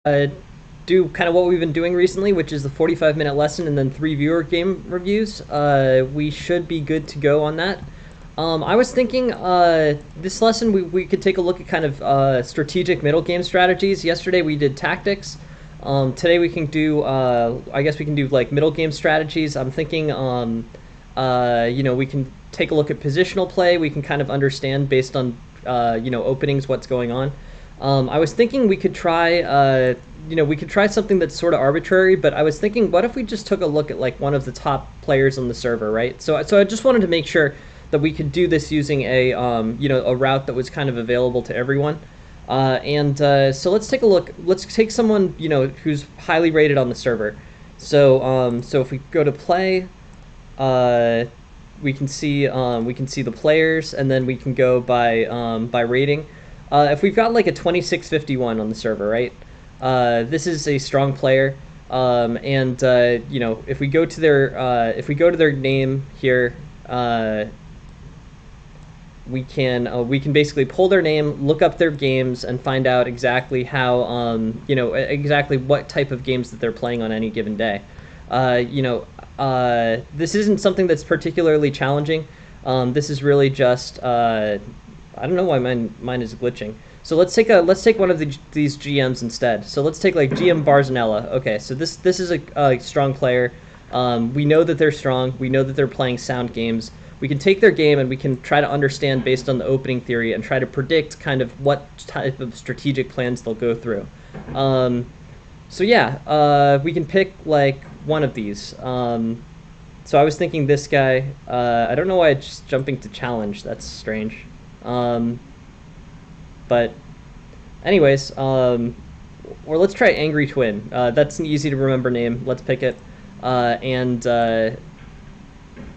do kind of what we've been doing recently, which is the 45-minute lesson and then 3 viewer game reviews. We should be good to go on that. I was thinking this lesson we could take a look at kind of strategic middle game strategies. Yesterday we did tactics. Today we can do, I guess we can do like middle game strategies. I'm thinking, we can take a look at positional play. We can kind of understand based on, openings what's going on. I was thinking we could try, we could try something that's sort of arbitrary, but I was thinking, what if we just took a look at like one of the top players on the server, right? So I just wanted to make sure that we could do this using a route that was kind of available to everyone. So let's take a look. Let's take someone, who's highly rated on the server. So if we go to play, we can see the players, and then we can go by rating. If we've got like a 2651 on the server, right? This is a strong player, if we go to their name here, we can basically pull their name, look up their games, and find out exactly how exactly what type of games that they're playing on any given day. This isn't something that's particularly challenging. This is really just I don't know why mine is glitching. So let's take one of these GMs instead. So let's take like GM Barzanella. Okay, so this is a strong player. We know that they're strong. We know that they're playing sound games. We can take their game and we can try to understand based on the opening theory and try to predict kind of what type of strategic plans they'll go through. We can pick like one of these. So I was thinking this guy. I don't know why it's just jumping to challenge. That's strange. But anyways, or let's try Angry Twin. That's an easy to remember name. Let's pick it.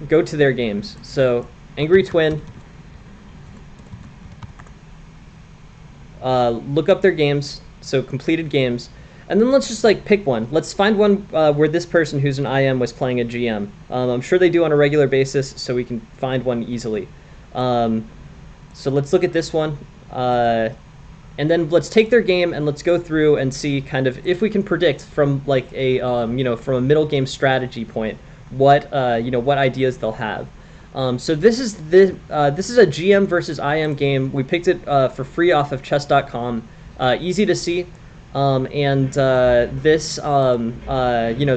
Go to their games. So Angry Twin. Look up their games. So completed games. And then let's just like pick one. Let's find one where this person who's an IM was playing a GM. I'm sure they do on a regular basis, so we can find one easily. So let's look at this one, and then let's take their game and let's go through and see kind of if we can predict from like a from a middle game strategy point what what ideas they'll have. So this is a GM versus IM game. We picked it for free off of chess.com. Easy to see, this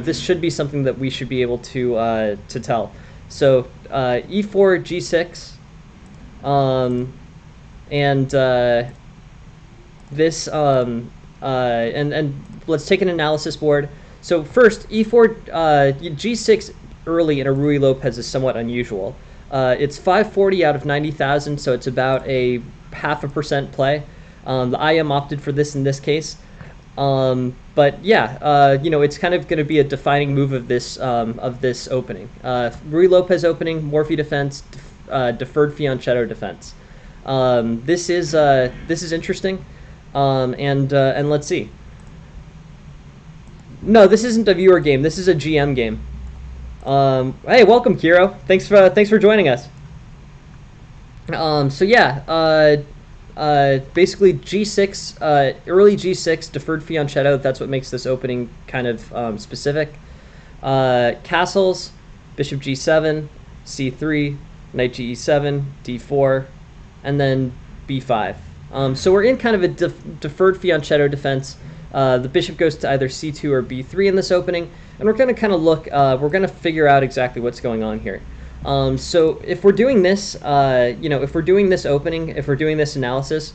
this should be something that we should be able to tell. So e4 g6. Let's take an analysis board. So first, e4, g6 early in a Ruy Lopez is somewhat unusual. It's 540 out of 90,000, so it's about a 0.5% play. The IM opted for this in this case. But yeah, it's kind of going to be a defining move of this opening. Ruy Lopez opening, Morphe defense, deferred fianchetto defense. This is interesting, and let's see. No, this isn't a viewer game. This is a GM game. Hey, welcome, Kiro. Thanks for joining us. Basically G6, early G6, deferred fianchetto. That's what makes this opening kind of specific. Castles, bishop G7, C3, knight Ge7, D4, and then B5. So we're in kind of a deferred fianchetto defense. The bishop goes to either C2 or B3 in this opening, and we're going to kind of look, we're going to figure out exactly what's going on here. So if we're doing this, if we're doing this opening, if we're doing this analysis,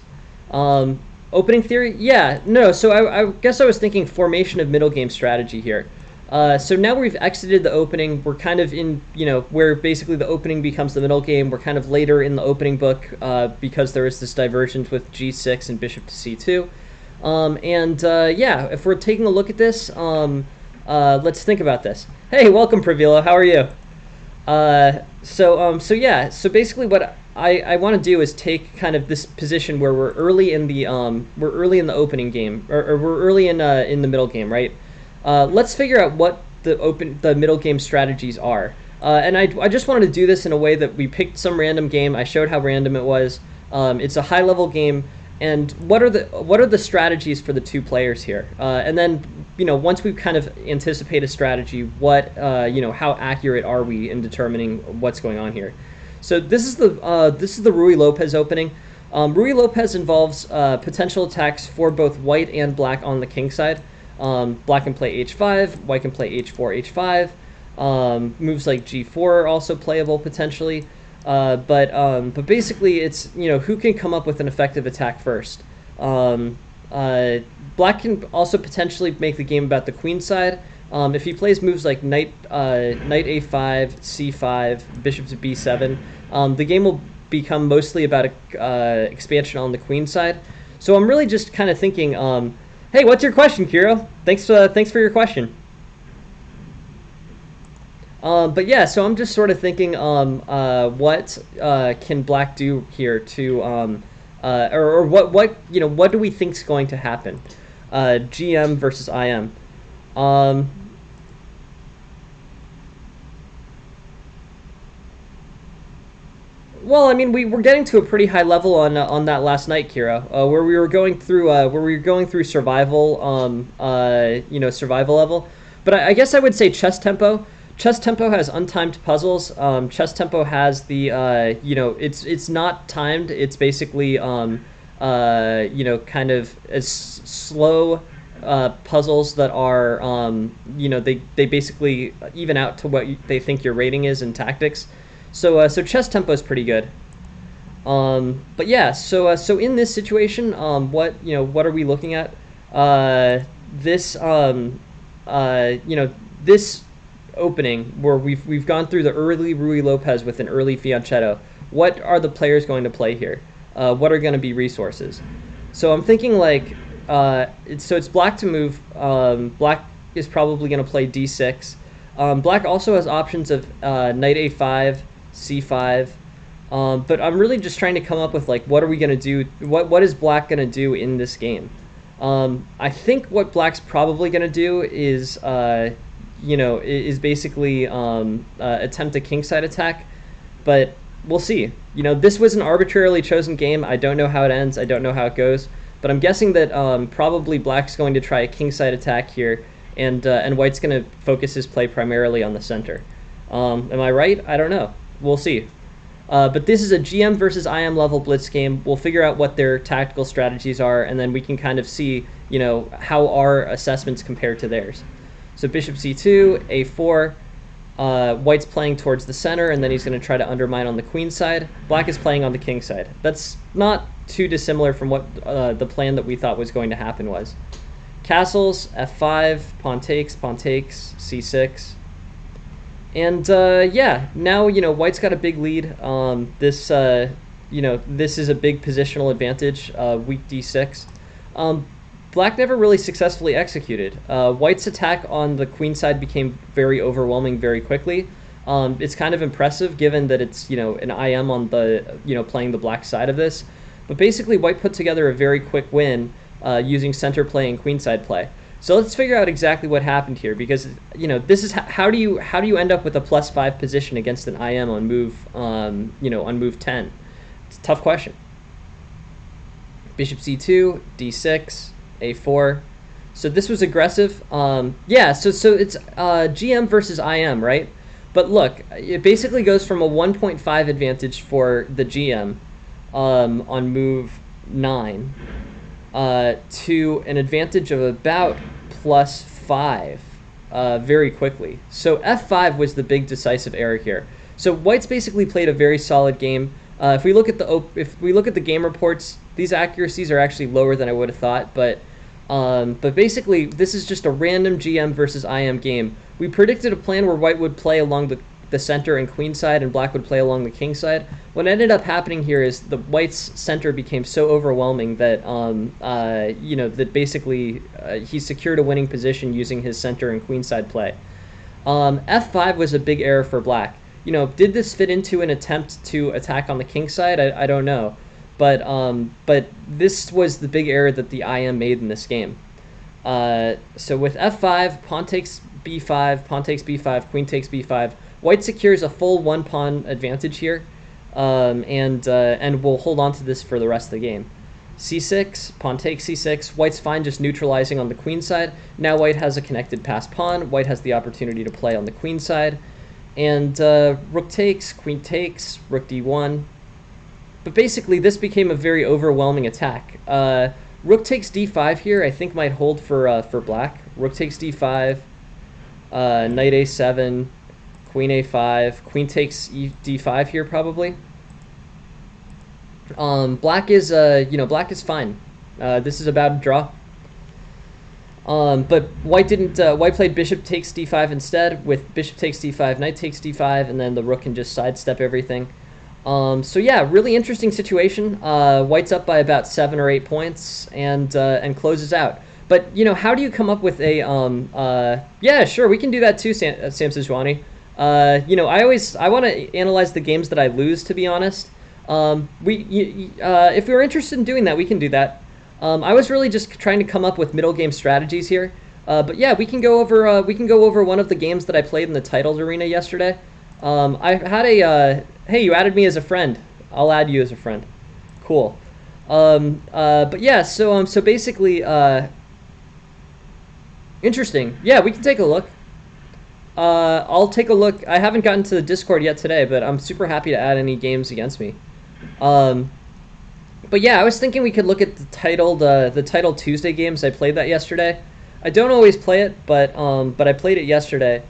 opening theory, yeah, no, so I guess I was thinking formation of middle game strategy here. So now we've exited the opening, we're kind of in, where basically the opening becomes the middle game. We're kind of later in the opening book because there is this divergence with G6 and bishop to C2. If we're taking a look at this, let's think about this. Hey, welcome, Pravilo, how are you? So basically what I want to do is take kind of this position where we're early in the opening game, or we're early in the middle game, right? Let's figure out what the middle game strategies are. And I just wanted to do this in a way that we picked some random game. I showed how random it was. It's a high level game, and what are the strategies for the two players here? And then once we kind of anticipate a strategy, what how accurate are we in determining what's going on here? So this is the Ruy Lopez opening. Ruy Lopez involves potential attacks for both white and black on the king side. Black can play h5, white can play h4, h5. Moves like g4 are also playable potentially. But basically it's who can come up with an effective attack first. Black can also potentially make the game about the queen side. If he plays moves like knight a5, c5, bishop to b7, the game will become mostly about expansion on the queen side. So I'm really just kind of thinking, hey, what's your question, Kiro? Thanks for your question. But yeah, so I'm just sort of thinking, what can black do here to, or what do we think's going to happen? GM versus IM. Well, I mean, we're getting to a pretty high level on that last night, Kira, where we were going through survival, survival level. But I guess I would say chess tempo. Chess tempo has untimed puzzles. Chess tempo has the it's not timed. It's basically kind of as slow puzzles that are they basically even out to what they think your rating is in tactics. So chess tempo is pretty good. But yeah, so in this situation, what are we looking at? This this opening where we've gone through the early Ruy Lopez with an early Fianchetto. What are the players going to play here? What are going to be resources? So I'm thinking like it's black to move. Black is probably going to play d6. Black also has options of knight a5, c5, but I'm really just trying to come up with like what are we going to do? What is black going to do in this game? I think what black's probably going to do is is basically attempt a kingside attack, but we'll see. This was an arbitrarily chosen game. I don't know how it ends. I don't know how it goes, but I'm guessing that probably black's going to try a kingside attack here, and white's going to focus his play primarily on the center. Am I right? I don't know. We'll see. But this is a GM versus IM level blitz game. We'll figure out what their tactical strategies are, and then we can kind of see, how our assessments compare to theirs. So bishop c2, a4. White's playing towards the center, and then he's going to try to undermine on the queen side. Black is playing on the king side. That's not too dissimilar from what the plan that we thought was going to happen was. Castles, f5, pawn takes, c6. And yeah, now white's got a big lead. This is a big positional advantage. Weak d6. Black never really successfully executed. White's attack on the queen side became very overwhelming very quickly. It's kind of impressive given that it's an IM on the playing the black side of this. But basically, white put together a very quick win using center play and queenside play. So let's figure out exactly what happened here, because this is how do you end up with a +5 position against an IM on move on move 10? It's a tough question. Bishop c2, d6, a4. So this was aggressive. Yeah. So it's GM versus IM, right? But look, it basically goes from a 1.5 advantage for the GM on move 9. To an advantage of about +5 very quickly. So f5 was the big decisive error here. So white's basically played a very solid game. If we look at the game reports, these accuracies are actually lower than I would have thought, but basically this is just a random GM versus IM game. We predicted a plan where white would play along the center and queen side, and black would play along the king side. What ended up happening here is the white's center became so overwhelming that that basically he secured a winning position using his center and queen side play. F5 was a big error for black. Did this fit into an attempt to attack on the king side? I don't know, but this was the big error that the IM made in this game. So with F5, pawn takes B5, pawn takes B5, queen takes B5. White secures a full one pawn advantage here, and will hold on to this for the rest of the game. c6, pawn takes c6. White's fine, just neutralizing on the queen side. Now white has a connected passed pawn. White has the opportunity to play on the queen side. And rook takes, queen takes, rook d1. But basically, this became a very overwhelming attack. Rook takes d5 here, I think might hold for black. Rook takes d5, knight a7, queen a5, queen takes d5 here probably. Black is black is fine. This is about a draw. But white didn't. White played bishop takes d5 instead, with bishop takes d5, knight takes d5, and then the rook can just sidestep everything. So yeah, really interesting situation. White's up by about 7 or 8 points and closes out. But how do you come up with a yeah, sure, we can do that too, Sam Sejwani. I want to analyze the games that I lose, to be honest. If we were interested in doing that, we can do that. I was really just trying to come up with middle game strategies here. But yeah, we can go over one of the games that I played in the titled arena yesterday. I had a hey, you added me as a friend. I'll add you as a friend. Cool. But yeah, so basically, interesting. Yeah, we can take a look. I'll take a look. I haven't gotten to the Discord yet today, but I'm super happy to add any games against me. But yeah, I was thinking we could look at the titled Tuesday games. I played that yesterday. I don't always play it, but I played it yesterday,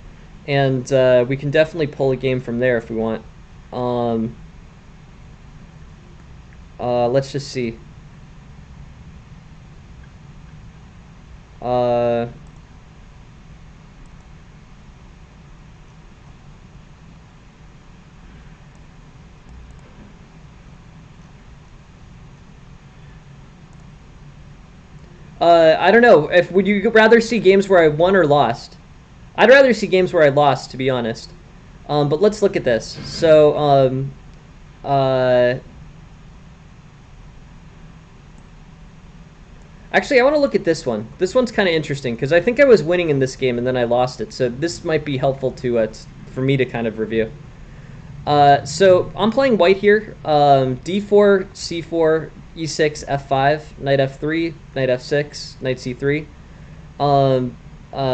and we can definitely pull a game from there if we want. Let's just see. I don't know. Would you rather see games where I won or lost? I'd rather see games where I lost, to be honest. But let's look at this. So, actually, I want to look at this one. This one's kind of interesting, because I think I was winning in this game, and then I lost it. So this might be helpful for me to kind of review. So I'm playing white here. D4, C4, E6, F5, knight F3, knight F6, knight C3,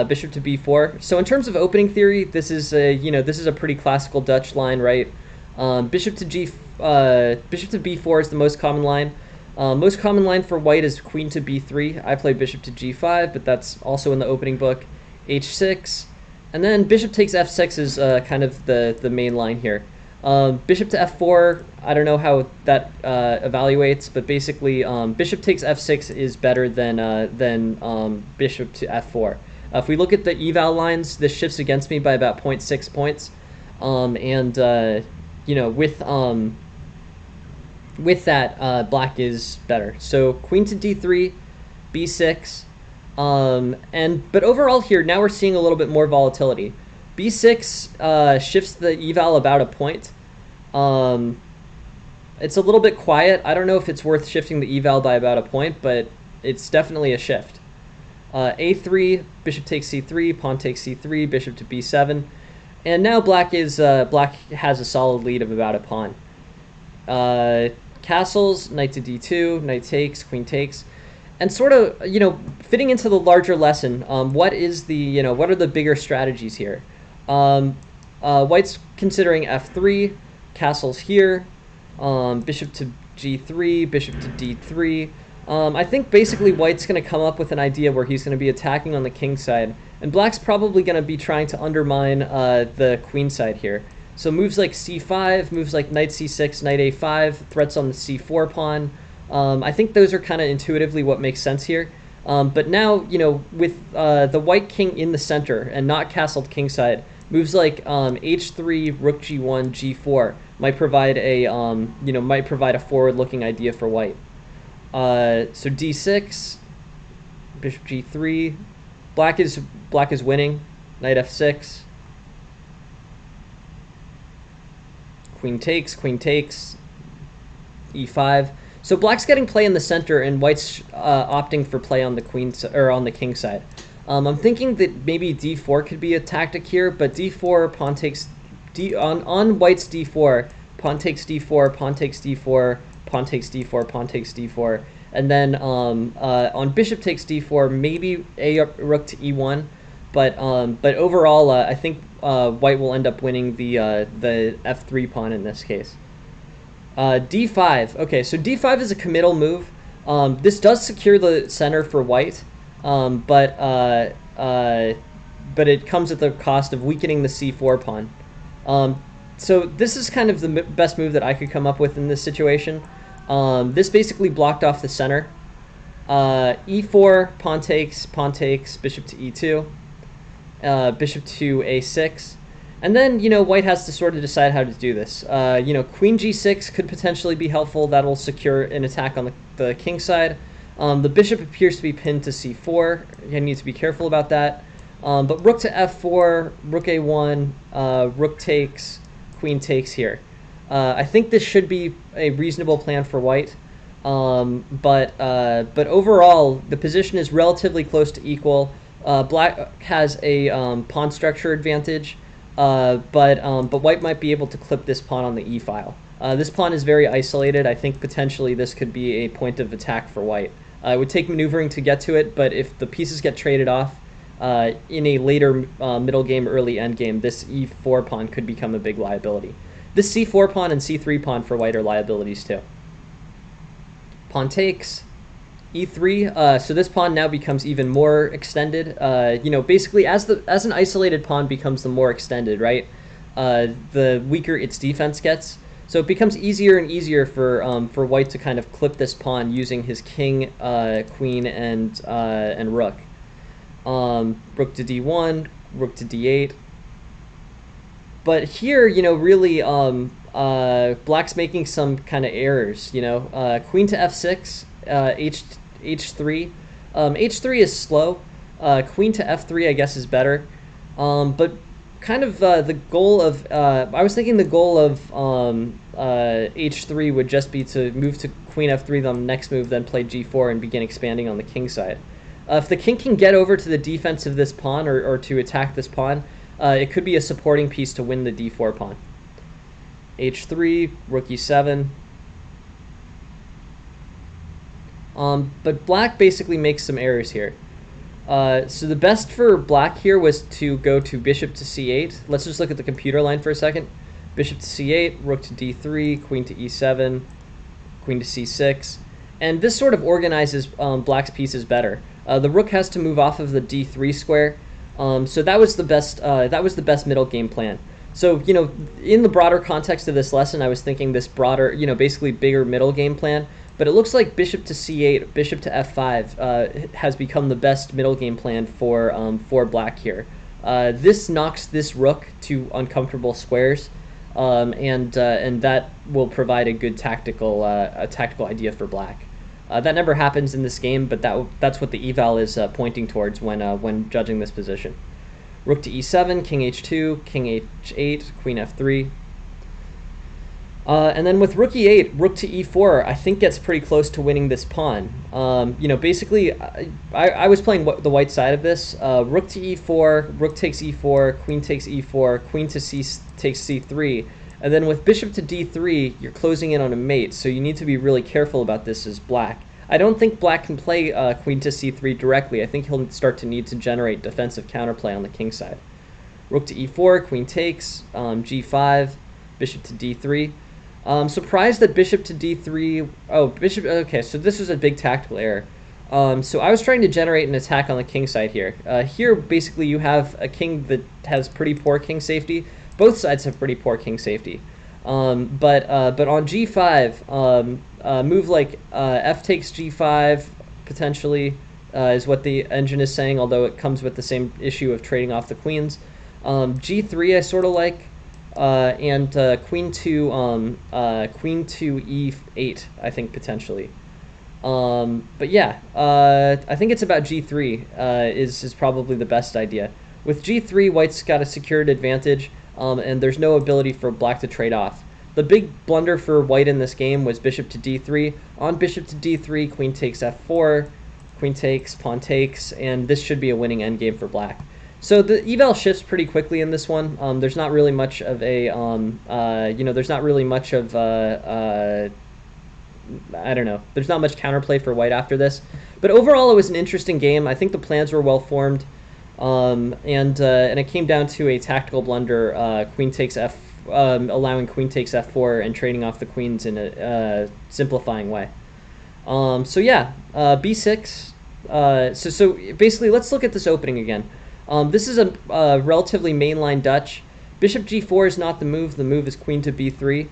bishop to B4. So in terms of opening theory, this is a pretty classical Dutch line, right? Bishop to B4 is the most common line. Most common line for white is queen to B3. I play bishop to G5, but that's also in the opening book. H6, and then bishop takes F6 is kind of the main line here. Bishop to F4, I don't know how that evaluates, but basically bishop takes F6 is better than bishop to F4. If we look at the eval lines, this shifts against me by about 0.6 points, with that, black is better. So queen to D3, B6, but overall here, now we're seeing a little bit more volatility. B6 shifts the eval about a point. It's a little bit quiet. I don't know if it's worth shifting the eval by about a point, but it's definitely a shift. A3, bishop takes C3, pawn takes C3, bishop to B7, and now black has a solid lead of about a pawn. Castles, knight to D2, knight takes, queen takes, and sort of fitting into the larger lesson. What are the bigger strategies here? White's considering F3, castles here, bishop to G3, bishop to D3. I think basically white's going to come up with an idea where he's going to be attacking on the king side, and black's probably going to be trying to undermine the queen side here. So moves like C5, moves like knight C6, knight A5, threats on the C4 pawn. I think those are kind of intuitively what makes sense here. But now, with the white king in the center and not castled kingside, moves like H3, Rook G1, G4 might provide a forward-looking idea for white. So D6, Bishop G3, black is winning, Knight F6, Queen takes, E5. So black's getting play in the center, and white's opting for play on the on the king side. I'm thinking that maybe D4 could be a tactic here, but D4 pawn takes on white's D4, pawn takes D4, pawn takes D4, pawn takes D4, pawn takes D4, And then on bishop takes d4, maybe rook to e1, but overall, I think white will end up winning the f3 pawn in this case. D5. Okay, so D5 is a committal move. This does secure the center for white, but it comes at the cost of weakening the C4 pawn. So this is kind of the best move that I could come up with in this situation. This basically blocked off the center. E4, pawn takes, bishop to E2, bishop to A6. And then, white has to sort of decide how to do this. Queen G6 could potentially be helpful. That'll secure an attack on the king side. The bishop appears to be pinned to C4. You need to be careful about that. But rook to F4, rook A1, rook takes, queen takes here. I think this should be a reasonable plan for white. But overall, the position is relatively close to equal. Black has a pawn structure advantage. But white might be able to clip this pawn on the e-file. This pawn is very isolated. I think potentially this could be a point of attack for white. It would take maneuvering to get to it, but if the pieces get traded off in a later middle game, early end game, this e4 pawn could become a big liability. This c4 pawn and c3 pawn for white are liabilities too. Pawn takes. E3, so this pawn now becomes even more extended. Basically, as an isolated pawn becomes the more extended, right? The weaker its defense gets. So it becomes easier and easier for white to kind of clip this pawn using his king, queen, and rook. Rook to d1, rook to d8. But here, really, black's making some kind of errors. Queen to f6, h3. H3 is slow. Queen to f3, I guess, is better. But kind of the goal of I was thinking the goal of h3 would just be to move to queen f3 on the next move, then play g4 and begin expanding on the king side. If the king can get over to the defense of this pawn or to attack this pawn, it could be a supporting piece to win the d4 pawn. h3, rook e7. But black basically makes some errors here. So the best for black here was to go to bishop to c8. Let's just look at the computer line for a second. Bishop to c8, rook to d3, queen to e7, queen to c6. And this sort of organizes black's pieces better. The rook has to move off of the d3 square. So that was the best middle game plan. So, in the broader context of this lesson, I was thinking this broader, basically bigger middle game plan. But it looks like bishop to c8, bishop to f5 has become the best middle game plan for black here. This knocks this rook to uncomfortable squares, and that will provide a good tactical idea for black. That never happens in this game, but that's what the eval is pointing towards when judging this position. Rook to e7, king h2, king h8, queen f3. And then with rook e8, rook to e4, I think gets pretty close to winning this pawn. Basically, I was playing the white side of this. Rook to e4, rook takes e4, queen takes e4, queen to takes c3. And then with bishop to d3, you're closing in on a mate, so you need to be really careful about this as black. I don't think black can play queen to c3 directly. I think he'll start to need to generate defensive counterplay on the king side. Rook to e4, queen takes, g5, bishop to d3. Surprised that bishop to d3. Oh, bishop. Okay, so this was a big tactical error. So I was trying to generate an attack on the king side here. Here, basically, you have a king that has pretty poor king safety. Both sides have pretty poor king safety. But on g5, move like f takes g5 potentially is what the engine is saying. Although it comes with the same issue of trading off the queens. G3 I sort of like. And queen to e8, I think potentially. But yeah, I think it's about g3 is probably the best idea. With g3, white's got a secured advantage, and there's no ability for black to trade off. The big blunder for white in this game was bishop to d3. On bishop to d3, queen takes f4, queen takes, pawn takes, and this should be a winning endgame for black. So the eval shifts pretty quickly in this one. There's not really much of a, there's not really much of I don't know. There's not much counterplay for white after this. But overall, it was an interesting game. I think the plans were well formed. And it came down to a tactical blunder, queen takes f, allowing queen takes f4 and trading off the queens in a simplifying way. So yeah, b6. So basically, let's look at this opening again. This is a relatively mainline Dutch. Bishop g4 is not the move. The move is queen to b3.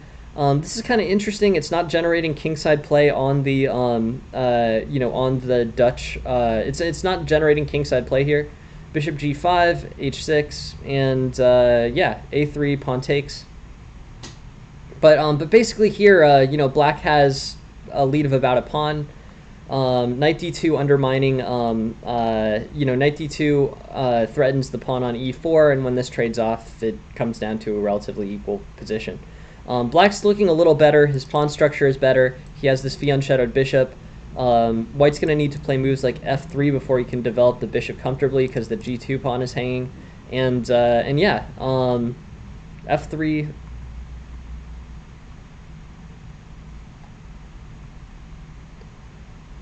This is kind of interesting. It's not generating kingside play on the on the Dutch. It's not generating kingside play here. Bishop g5, h6, and yeah, a3 pawn takes. But basically here, black has a lead of about a pawn. Knight d2 undermining. Knight d2 threatens the pawn on e4, and when this trades off, it comes down to a relatively equal position. Black's looking a little better. His pawn structure is better. He has this unshadowed bishop. White's going to need to play moves like f3 before he can develop the bishop comfortably because the g2 pawn is hanging. And yeah, f3.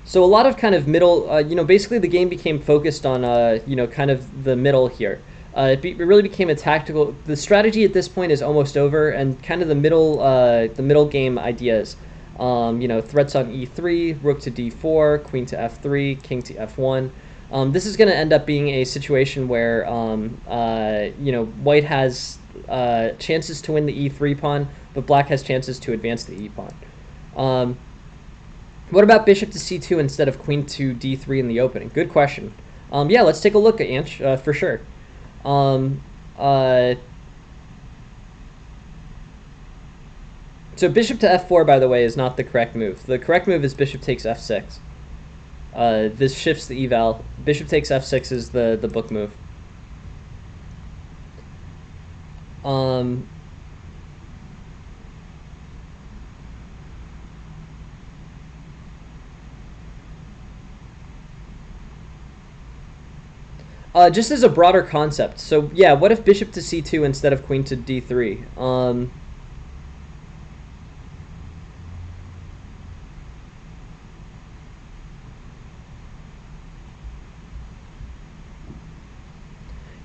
So a lot of kind of middle, basically the game became focused on, kind of the middle here. It really became a tactical. The strategy at this point is almost over, and kind of the middle game ideas. Threats on e3, rook to d4, queen to f3, king to f1. This is going to end up being a situation where white has chances to win the e3 pawn, but black has chances to advance the e pawn. What about bishop to c2 instead of queen to d3 in the opening? Good question. Yeah, let's take a look at Anch for sure. So bishop to f4, by the way, is not the correct move. The correct move is bishop takes f6. This shifts the eval. Bishop takes f6 is the book move. Just as a broader concept. So yeah, what if bishop to c2 instead of queen to d3?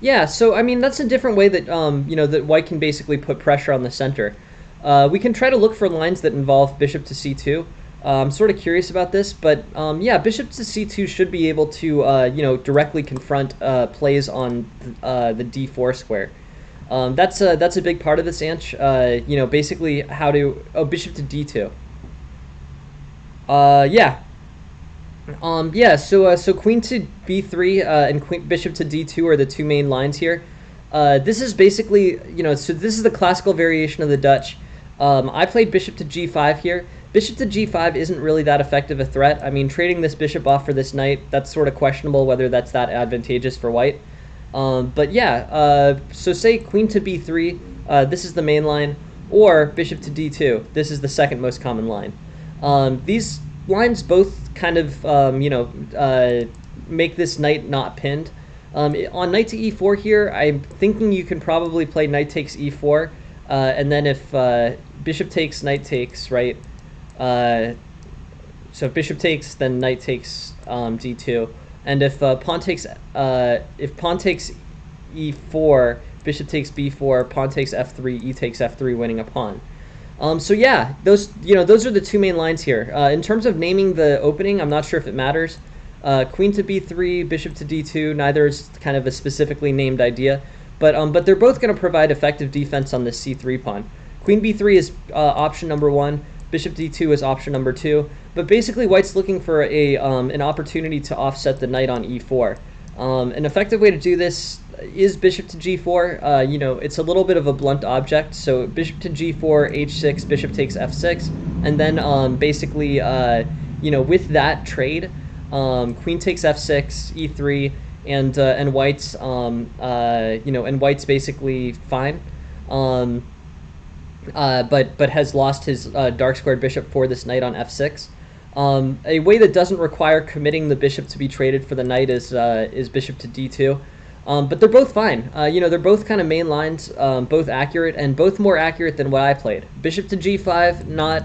Yeah, so I mean that's a different way that that white can basically put pressure on the center. We can try to look for lines that involve bishop to c2. I'm sort of curious about this, but yeah, bishop to c2 should be able to directly confront plays on the d4 square. That's a big part of this Anch. Basically how to bishop to d2. Yeah. So queen to b3 and bishop to d2 are the two main lines here. This is basically, so this is the classical variation of the Dutch. I played bishop to g5 here. Bishop to g5 isn't really that effective a threat. I mean, trading this bishop off for this knight, that's sort of questionable whether that's that advantageous for white. But yeah, so say queen to b3, this is the main line, or bishop to d2, this is the second most common line. These lines both kind of, make this knight not pinned. On knight to e4 here, I'm thinking you can probably play knight takes e4, and then if bishop takes, knight takes, right? So if bishop takes, then knight takes d2, and if pawn takes e4, bishop takes b4, pawn takes f3, e takes f3, winning a pawn. So yeah, those are the two main lines here. In terms of naming the opening, I'm not sure if it matters. Queen to b3, bishop to d2, neither is kind of a specifically named idea, but they're both going to provide effective defense on this c3 pawn. Queen b3 is option number 1. Bishop d2 is option number 2, but basically white's looking for an opportunity to offset the knight on e4. An effective way to do this is bishop to g4. It's a little bit of a blunt object, so bishop to g4, h6, bishop takes f6, and then basically, with that trade, queen takes f6, e3, and white's basically fine. But has lost his dark squared bishop for this knight on f6. A way that doesn't require committing the bishop to be traded for the knight is bishop to d2. But they're both fine. They're both kind of main lines, both accurate, and both more accurate than what I played. Bishop to g5, not,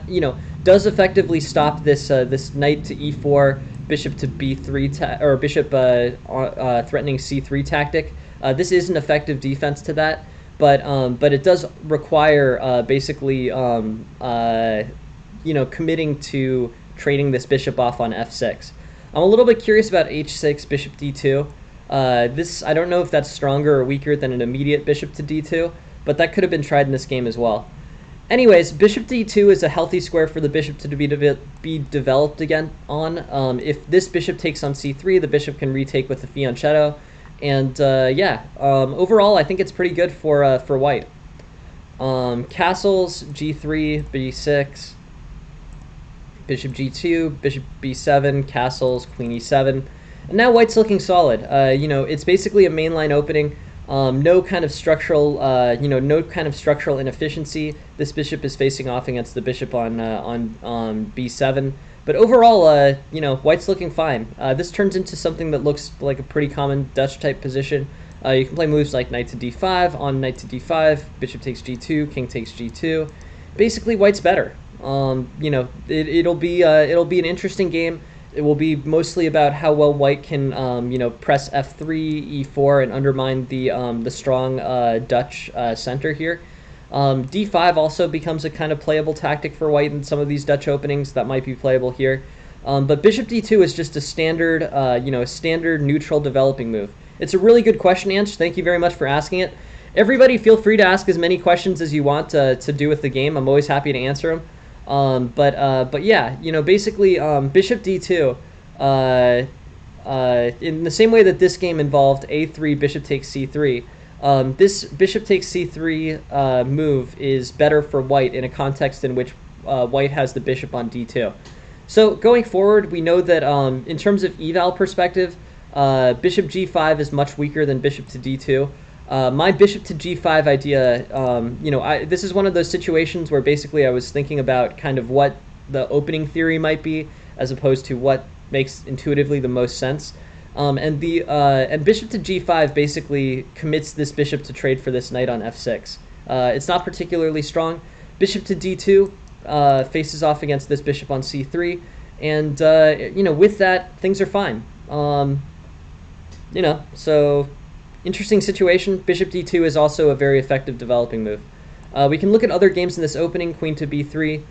does effectively stop this this knight to e4, bishop to b3, or bishop threatening c3 tactic. This is an effective defense to that, but it does require basically, committing to trading this bishop off on f6. I'm a little bit curious about h6, bishop d2. I don't know if that's stronger or weaker than an immediate bishop to d2, but that could have been tried in this game as well. Anyways, bishop d2 is a healthy square for the bishop to be developed again on. If this bishop takes on c3, the bishop can retake with the fianchetto. And overall, I think it's pretty good for white. Castles, g3, b6, bishop g2, bishop b7, castles, queen e7. And now white's looking solid. It's basically a mainline opening. No kind of structural, inefficiency. This bishop is facing off against the bishop on b7. But overall, white's looking fine. This turns into something that looks like a pretty common Dutch type position. You can play moves like knight to d5, on knight to d5, bishop takes g2, king takes g2. Basically, white's better. It'll be an interesting game. It will be mostly about how well white can, press f3, e4, and undermine the strong Dutch center here. d5 also becomes a kind of playable tactic for white in some of these Dutch openings that might be playable here. But bishop d2 is just a standard, standard neutral developing move. It's a really good question, Anch. Thank you very much for asking it. Everybody, feel free to ask as many questions as you want to do with the game. I'm always happy to answer them. But yeah, basically, bishop d2, in the same way that this game involved a3, bishop takes c3, this bishop takes c3 move is better for white in a context in which white has the bishop on d2. So going forward, we know that in terms of eval perspective, bishop g5 is much weaker than bishop to d2. My bishop to g5 idea, this is one of those situations where basically I was thinking about kind of what the opening theory might be as opposed to what makes intuitively the most sense. And bishop to g5 basically commits this bishop to trade for this knight on f6. It's not particularly strong. Bishop to d2 faces off against this bishop on c3, and with that, things are fine. So interesting situation. Bishop d2 is also a very effective developing move. We can look at other games in this opening. Queen to b3,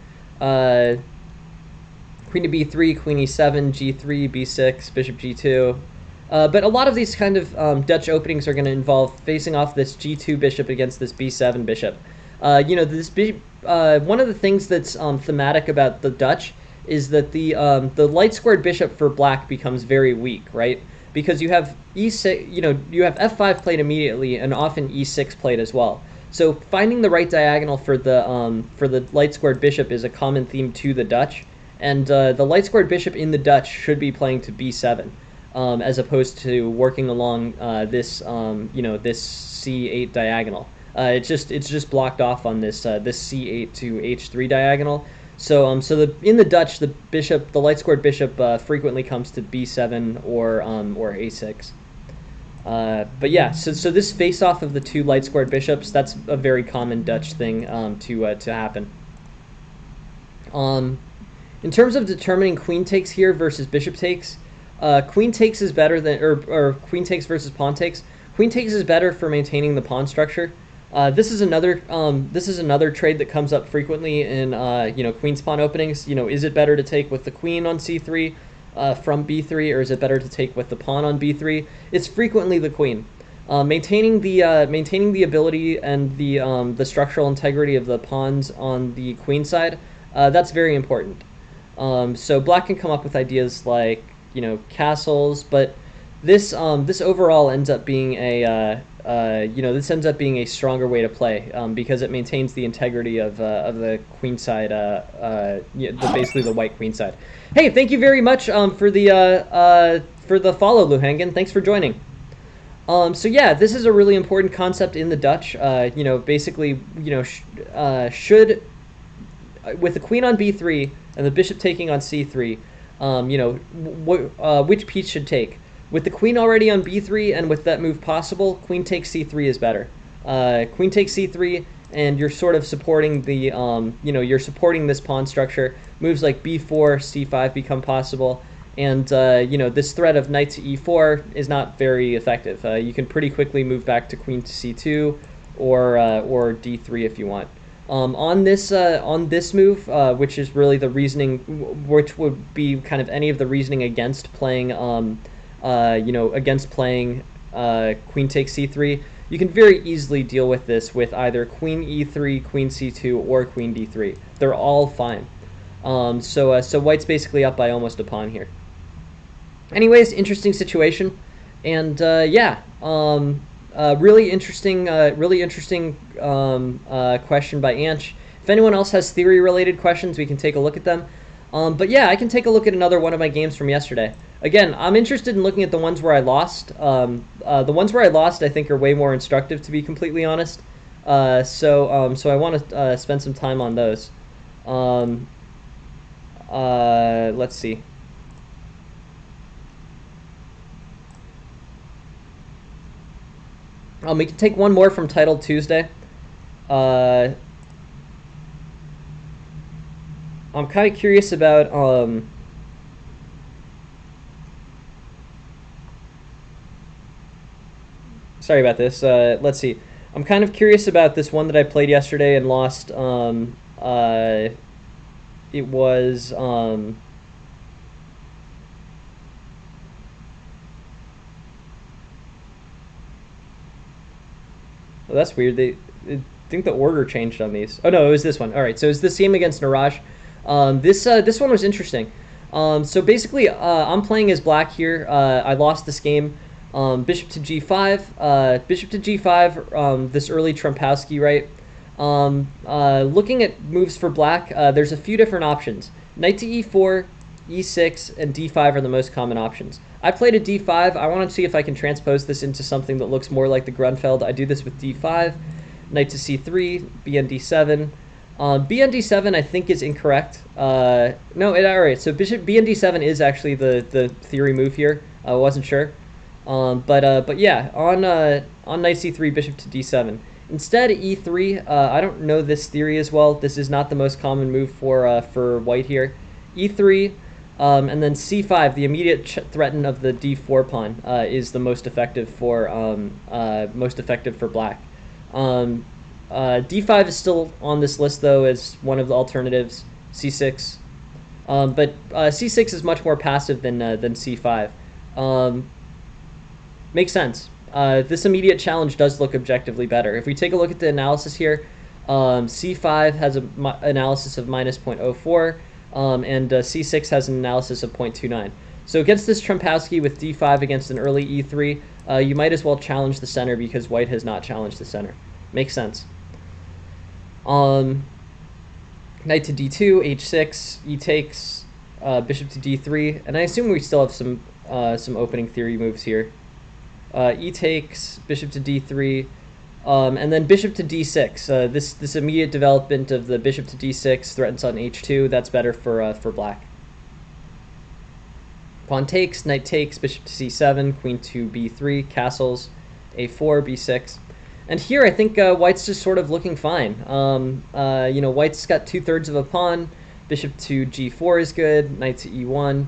queen to b3, queen e7, g3, b6, bishop g2. But a lot of these kind of Dutch openings are going to involve facing off this g2 bishop against this b7 bishop. One of the things that's thematic about the Dutch is that the light squared bishop for black becomes very weak, right? Because you have e6, you have f5 played immediately, and often e6 played as well. So finding the right diagonal for the light squared bishop is a common theme to the Dutch, and the light squared bishop in the Dutch should be playing to b7, as opposed to working along this this c8 diagonal. It's just blocked off on this this c8 to h3 diagonal. So in the Dutch, the light squared bishop frequently comes to b7 or a6. But yeah, so this face off of the two light squared bishops, that's a very common Dutch thing to happen. In terms of determining queen takes here versus bishop takes, queen takes is better than or queen takes versus pawn takes. Queen takes is better for maintaining the pawn structure. This is another trade that comes up frequently in queen's pawn openings. Is it better to take with the queen on c3 from b3, or is it better to take with the pawn on b3? It's frequently the queen. Maintaining the ability and the structural integrity of the pawns on the queen side, that's very important. So black can come up with ideas like castles, but this overall ends up being a stronger way to play because it maintains the integrity of the queen side, basically the white queen side. Hey, thank you very much for the follow, Luhangen. Thanks for joining. So yeah, this is a really important concept in the Dutch. Basically, should with the queen on b3 and the bishop taking on c3, which piece should take? With the queen already on b3 and with that move possible, queen takes c3 is better. Queen takes c3, and you're sort of supporting the, you're supporting this pawn structure. Moves like b4, c5 become possible, and this threat of knight to e4 is not very effective. You can pretty quickly move back to queen to c2, or d3 if you want. On this move, which is really the reasoning, which would be kind of any of the reasoning against playing, against playing queen takes c3, you can very easily deal with this with either queen e3, queen c2, or queen d3. They're all fine. So white's basically up by almost a pawn here. Anyways, interesting situation, and really interesting question by Anch. If anyone else has theory-related questions, we can take a look at them. But yeah, I can take a look at another one of my games from yesterday. Again, I'm interested in looking at the ones where I lost. The ones where I lost, I think, are way more instructive, to be completely honest. So I want to spend some time on those. Let's see. We can take one more from Titled Tuesday. I'm kind of curious about sorry about this. Let's see. I'm kind of curious about this one that I played yesterday and lost. It was oh, that's weird. I think the order changed on these. Oh no, it was this one. All right, so it's this game against Niraj. This one was interesting. So basically, I'm playing as black here. I lost this game. Bishop to g5. Bishop to g5. This early Trumpowski, right? Looking at moves for black, there's a few different options. Knight to e4, e6, and d5 are the most common options. I played a d5. I want to see if I can transpose this into something that looks more like the Grunfeld. I do this with d5, knight to c3, bn d7. Bn d7 I think is incorrect. No, all right. So bishop bn d7 is actually the theory move here. I wasn't sure. But yeah, on knight c3, bishop to d7. Instead, e3. I don't know this theory as well. This is not the most common move for white here. E3, and then c5. The immediate threaten of the d4 pawn is the most effective for black. D5 is still on this list though as one of the alternatives. C6, but C6 is much more passive than C5. Makes sense. This immediate challenge does look objectively better. If we take a look at the analysis here, C5 has an analysis of minus 0.04, and C6 has an analysis of 0.29. So against this Trumpowski with D5 against an early E3, you might as well challenge the center because white has not challenged the center. Makes sense. Knight to D2, H6, E takes, bishop to D3, and I assume we still have some opening theory moves here. E takes, bishop to D3, and then bishop to D6. This immediate development of the bishop to D6 threatens on H2. That's better for black. Pawn takes, knight takes, bishop to C7, queen to B3, castles, A4, B6. And here I think white's just sort of looking fine. White's got 2/3 of a pawn. Bishop to G4 is good. Knight to E1.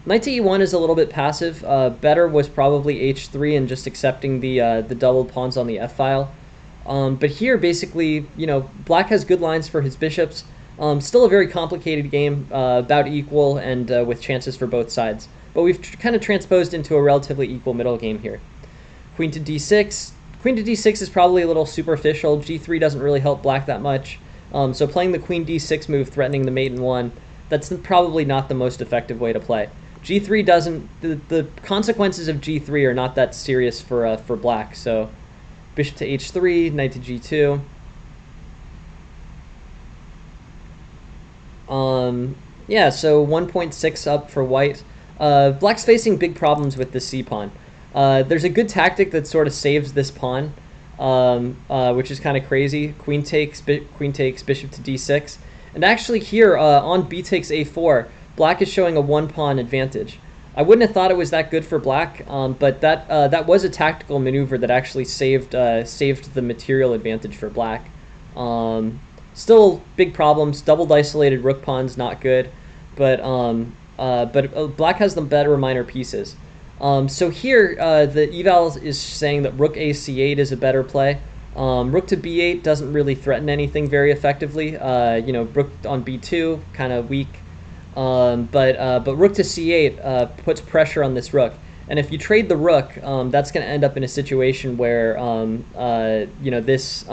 Knight to E1 is a little bit passive. Better was probably H3 and just accepting the doubled pawns on the F file. But here, basically, black has good lines for his bishops. Still a very complicated game, about equal and with chances for both sides. But we've kind of transposed into a relatively equal middle game here. Queen to D6. Queen to D6 is probably a little superficial. G3 doesn't really help black that much. So playing the Queen D6 move, threatening the mate in one, that's probably not the most effective way to play. G3 doesn't. The consequences of G3 are not that serious for black. So bishop to H3, knight to G2. Yeah, so 1.6 up for white. Black's facing big problems with the C pawn. There's a good tactic that sort of saves this pawn, which is kind of crazy. Queen takes, bishop to D6. And actually here, on B takes A4, black is showing a one-pawn advantage. I wouldn't have thought it was that good for black, but that was a tactical maneuver that actually saved the material advantage for black. Still big problems. Doubled isolated rook pawns, not good, but black has the better minor pieces. So here the eval is saying that rook a c8 is a better play. Rook to b8 doesn't really threaten anything very effectively. Rook on b2 kind of weak. But rook to c8 puts pressure on this rook, and if you trade the rook, that's going to end up in a situation where this.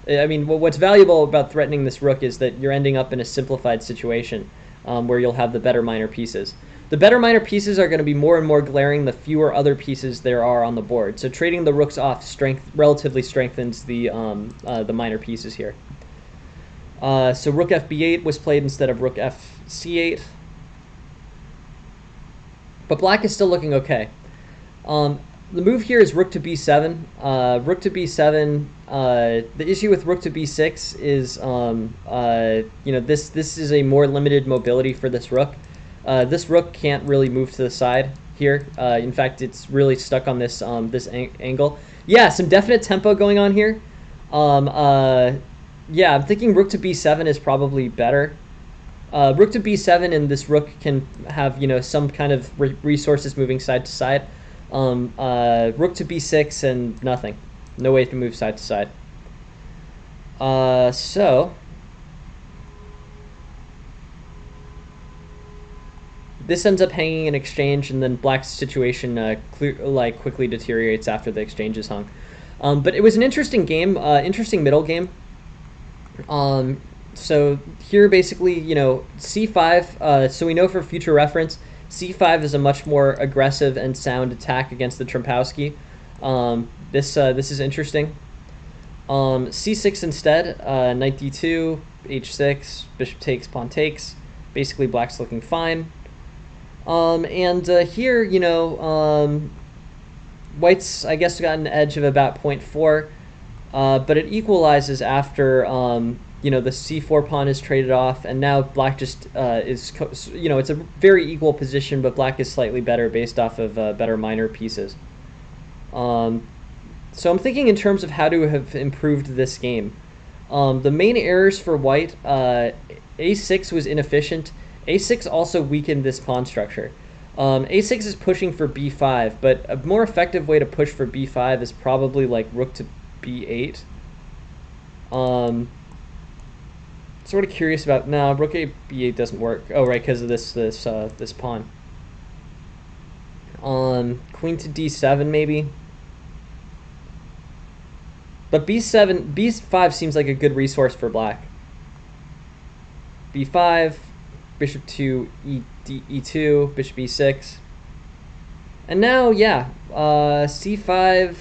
What's valuable about threatening this rook is that you're ending up in a simplified situation where you'll have the better minor pieces. The better minor pieces are going to be more and more glaring the fewer other pieces there are on the board. So trading the rooks off relatively strengthens the minor pieces here. So rook fb8 was played instead of rook fc8. But black is still looking okay. The move here is rook to b7. Rook to b7. The issue with rook to b6 is, this is a more limited mobility for this rook. This rook can't really move to the side here. In fact, it's really stuck on this angle. Yeah, some definite tempo going on here. Yeah, I'm thinking rook to b7 is probably better. Rook to b7 and this rook can have some kind of resources moving side to side. Rook to b6 and nothing. No way to move side to side. So this ends up hanging in exchange, and then black's situation quickly deteriorates after the exchange is hung. But it was an interesting game, interesting middle game. So here basically, c5, so we know for future reference, c5 is a much more aggressive and sound attack against the Trompowsky. This is interesting. c6 instead, knight d2, h6, bishop takes, pawn takes. Basically black's looking fine. Here, white's, I guess, got an edge of about 0.4. But it equalizes after the c4 pawn is traded off, and now black just it's a very equal position, but black is slightly better based off of better minor pieces. So I'm thinking in terms of how to have improved this game. The main errors for white, a6 was inefficient. a6 also weakened this pawn structure. a6 is pushing for b5, but a more effective way to push for b5 is probably like rook to b8. Sort of curious about, no, rook a b8 doesn't work. Oh, right, because of this pawn. Queen to d7 maybe. But b5 seems like a good resource for black. b5, bishop to e2, bishop e6. And now, yeah, c5.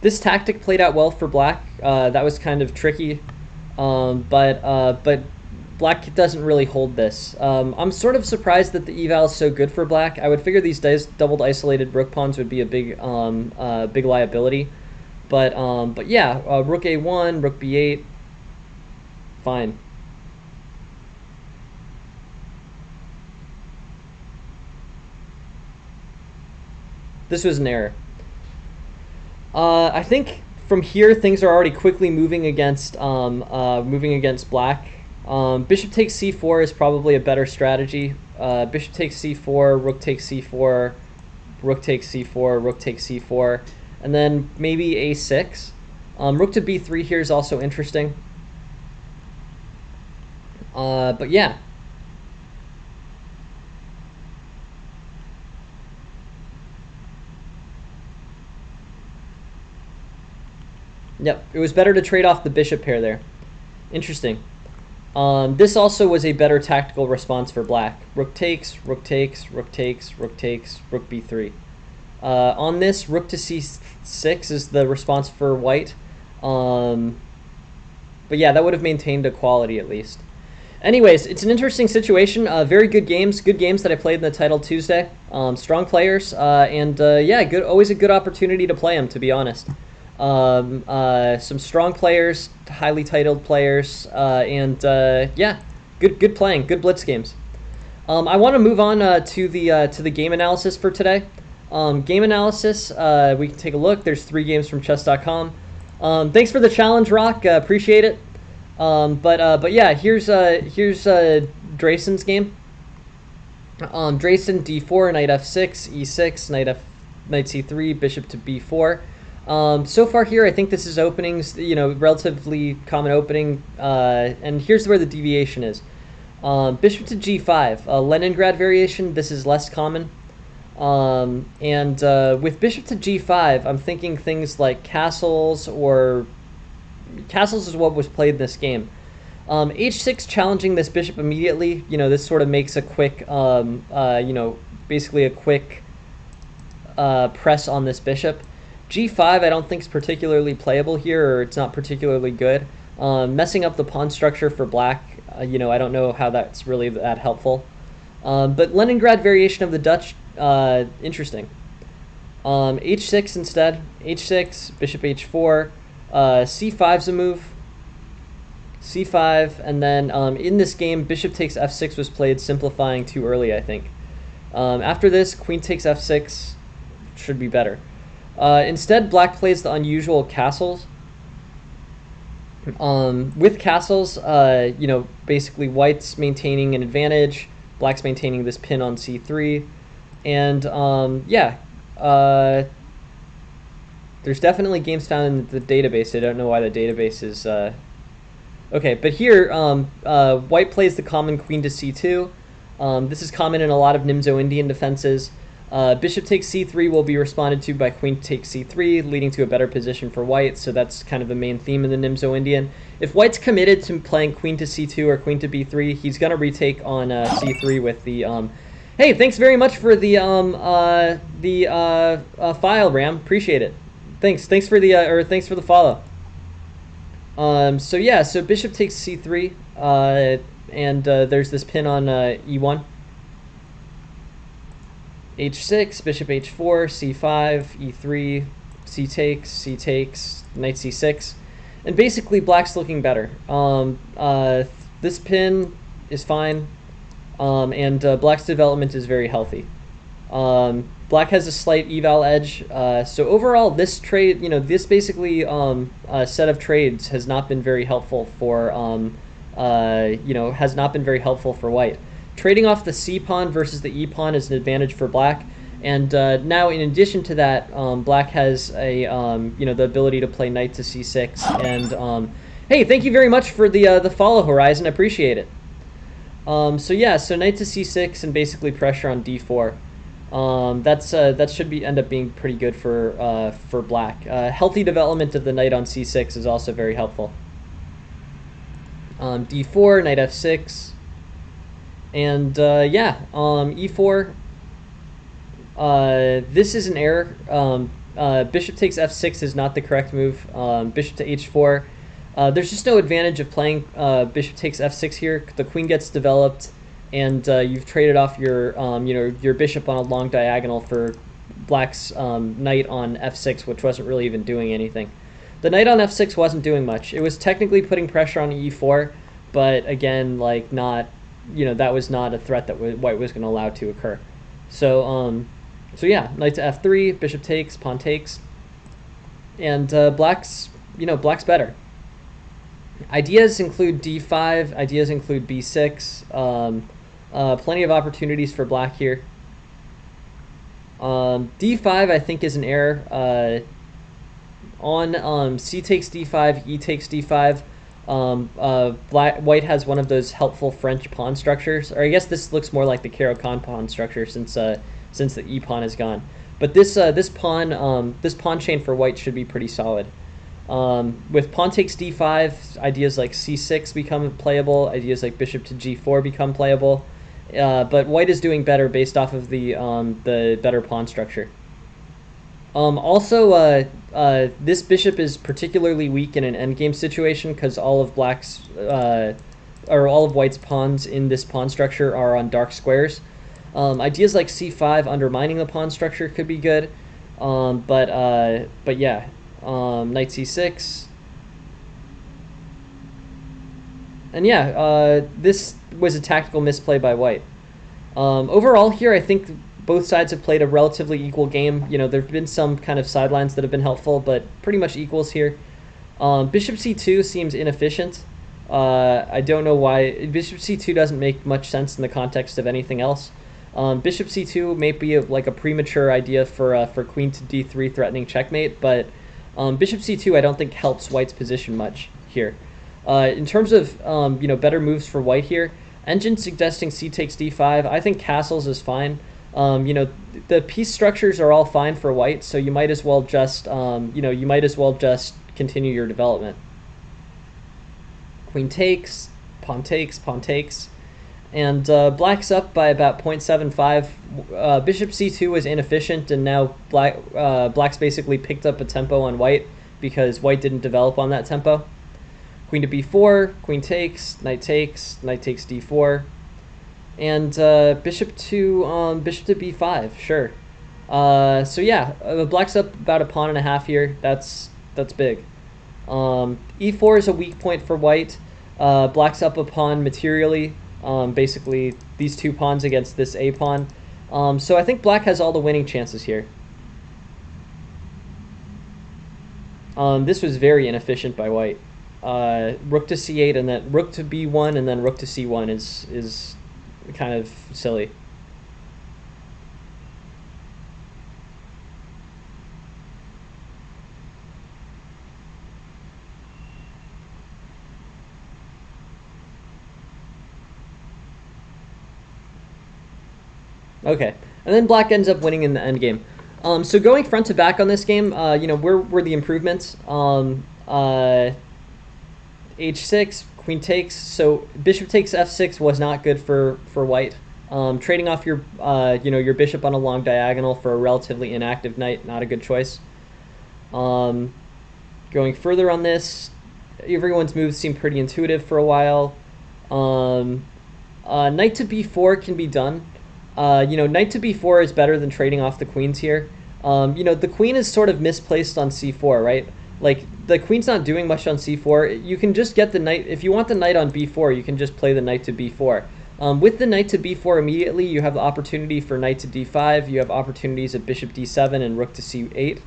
This tactic played out well for black. That was kind of tricky, but black doesn't really hold this. I'm sort of surprised that the eval is so good for black. I would figure these doubled isolated rook pawns would be a big liability, but yeah, rook a1, rook b8, fine. This was an error. I think from here things are already quickly moving against black. Bishop takes c4 is probably a better strategy. Bishop takes c4, rook takes c4, rook takes c4, rook takes c4, and then maybe a6. Rook to b3 here is also interesting. But yeah. Yep, it was better to trade off the bishop pair there. Interesting. This also was a better tactical response for black. Rook takes, rook takes, rook takes, rook takes, rook b3. On this, rook to c6 is the response for white. But yeah, that would have maintained equality at least. Anyways, it's an interesting situation. Very good games that I played in the Titled Tuesday. Strong players, yeah, always a good opportunity to play them, to be honest. Some strong players, highly titled players, yeah, good playing, good blitz games. I want to move on to the game analysis for today. Game analysis, we can take a look. There's 3 games from chess.com. Thanks for the challenge, Rock. Appreciate it. But yeah, here's Drayson's game. Drayson d4, knight f6, e6, knight c3, bishop to b4. So far here, I think this is openings, relatively common opening. And here's where the deviation is. Bishop to g5, Leningrad variation. This is less common. With bishop to g5, I'm thinking things like castles, or castles is what was played in this game. H6 challenging this bishop immediately. This sort of makes a quick, basically a quick press on this bishop. G5 I don't think is particularly playable here, or it's not particularly good. Messing up the pawn structure for black, I don't know how that's really that helpful. But Leningrad variation of the Dutch, interesting. H6 instead. H6, bishop h4, c5's a move. c5, and then in this game, bishop takes f6 was played, simplifying too early, I think. After this, queen takes f6 should be better. Instead, black plays the unusual castles. With castles, basically white's maintaining an advantage, black's maintaining this pin on c3, and there's definitely games found in the database. I don't know why the database is... Okay, but here, white plays the common queen to c2. This is common in a lot of Nimzo-Indian defenses. Bishop takes c3 will be responded to by queen takes c3, leading to a better position for white, so that's kind of the main theme in the Nimzo-Indian. If white's committed to playing queen to c2 or queen to b3, he's going to retake on c3 with the... Hey, thanks very much for the file, Ram. Appreciate it. Thanks for the follow. So bishop takes c3, and there's this pin on e1. h6, bishop h4, c5, e3, c takes, knight c6. And basically, black's looking better. This pin is fine, and black's development is very healthy. Black has a slight eval edge, so overall, this trade, this basically set of trades has not been very helpful for, has not been very helpful for white. Trading off the c pawn versus the e pawn is an advantage for black, and now in addition to that, black has a, the ability to play knight to c6. And hey, thank you very much for the follow, Horizon. I appreciate it. So knight to c6 and basically pressure on d4. That should end up being pretty good for black. Healthy development of the knight on c6 is also very helpful. D4, knight f6, and e4. This is an error. Bishop takes f6 is not the correct move. Bishop to h4. There's just no advantage of playing bishop takes f6 here. The queen gets developed, and you've traded off your your bishop on a long diagonal for black's knight on f6, which wasn't really even doing anything. The knight on f6 wasn't doing much. It was technically putting pressure on e4, but again, like not, that was not a threat that white was going to allow to occur. So knight to f3, bishop takes, pawn takes, and black's better. Ideas include d5. Ideas include b6. Plenty of opportunities for black here. D5 I think is an error. On c takes d5, e takes d5. White has one of those helpful French pawn structures, or I guess this looks more like the Caro-Kann pawn structure since the e pawn is gone. But this pawn chain for white should be pretty solid. With pawn takes d5, ideas like c6 become playable. Ideas like bishop to g4 become playable. But white is doing better based off of the better pawn structure. This bishop is particularly weak in an endgame situation because all of white's pawns in this pawn structure are on dark squares. Ideas like c5 undermining the pawn structure could be good, but yeah, knight c6, and yeah, this was a tactical misplay by white. Overall here, I think both sides have played a relatively equal game. You know, there have been some kind of sidelines that have been helpful, but pretty much equals here. Bishop c2 seems inefficient. I don't know why. Bishop c2 doesn't make much sense in the context of anything else. Bishop c2 may be like a premature idea for queen to d3 threatening checkmate, but bishop c2 I don't think helps white's position much here. In terms of better moves for white here, engine suggesting c takes d5. I think castles is fine. The piece structures are all fine for white, so you might as well just continue your development. Queen takes, pawn takes, pawn takes, and black's up by about 0.75. Bishop c2 was inefficient, and now black's basically picked up a tempo on white because white didn't develop on that tempo. Queen to b4, queen takes, knight takes d4, and bishop to b5. Sure. So yeah, black's up about a pawn and a half here. That's big. E4 is a weak point for white. Black's up a pawn materially. Basically these two pawns against this a pawn. So I think black has all the winning chances here. This was very inefficient by white. Rook to c8 and then rook to b1 and then rook to c1 is kind of silly. Okay, and then black ends up winning in the endgame. So going front to back on this game, were the improvements. H6, queen takes. So bishop takes f6 was not good for white. Trading off your your bishop on a long diagonal for a relatively inactive knight, not a good choice. Going further on this, everyone's moves seem pretty intuitive for a while. Knight to b4 can be done. Knight to b4 is better than trading off the queens here. The queen is sort of misplaced on c4, right? Like, the queen's not doing much on c4. You can just get the knight. If you want the knight on b4, you can just play the knight to b4. With the knight to b4 immediately, you have the opportunity for knight to d5. You have opportunities at bishop d7 and rook to c8.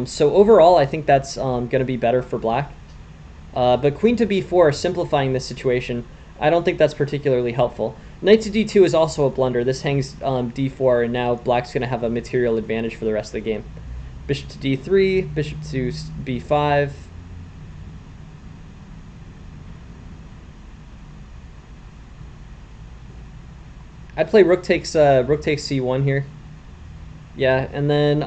So overall, I think that's going to be better for black. But queen to b4, simplifying this situation, I don't think that's particularly helpful. Knight to d2 is also a blunder. This hangs d4, and now black's going to have a material advantage for the rest of the game. Bishop to d3, bishop to b5. I'd play rook takes c1 here. Yeah, and then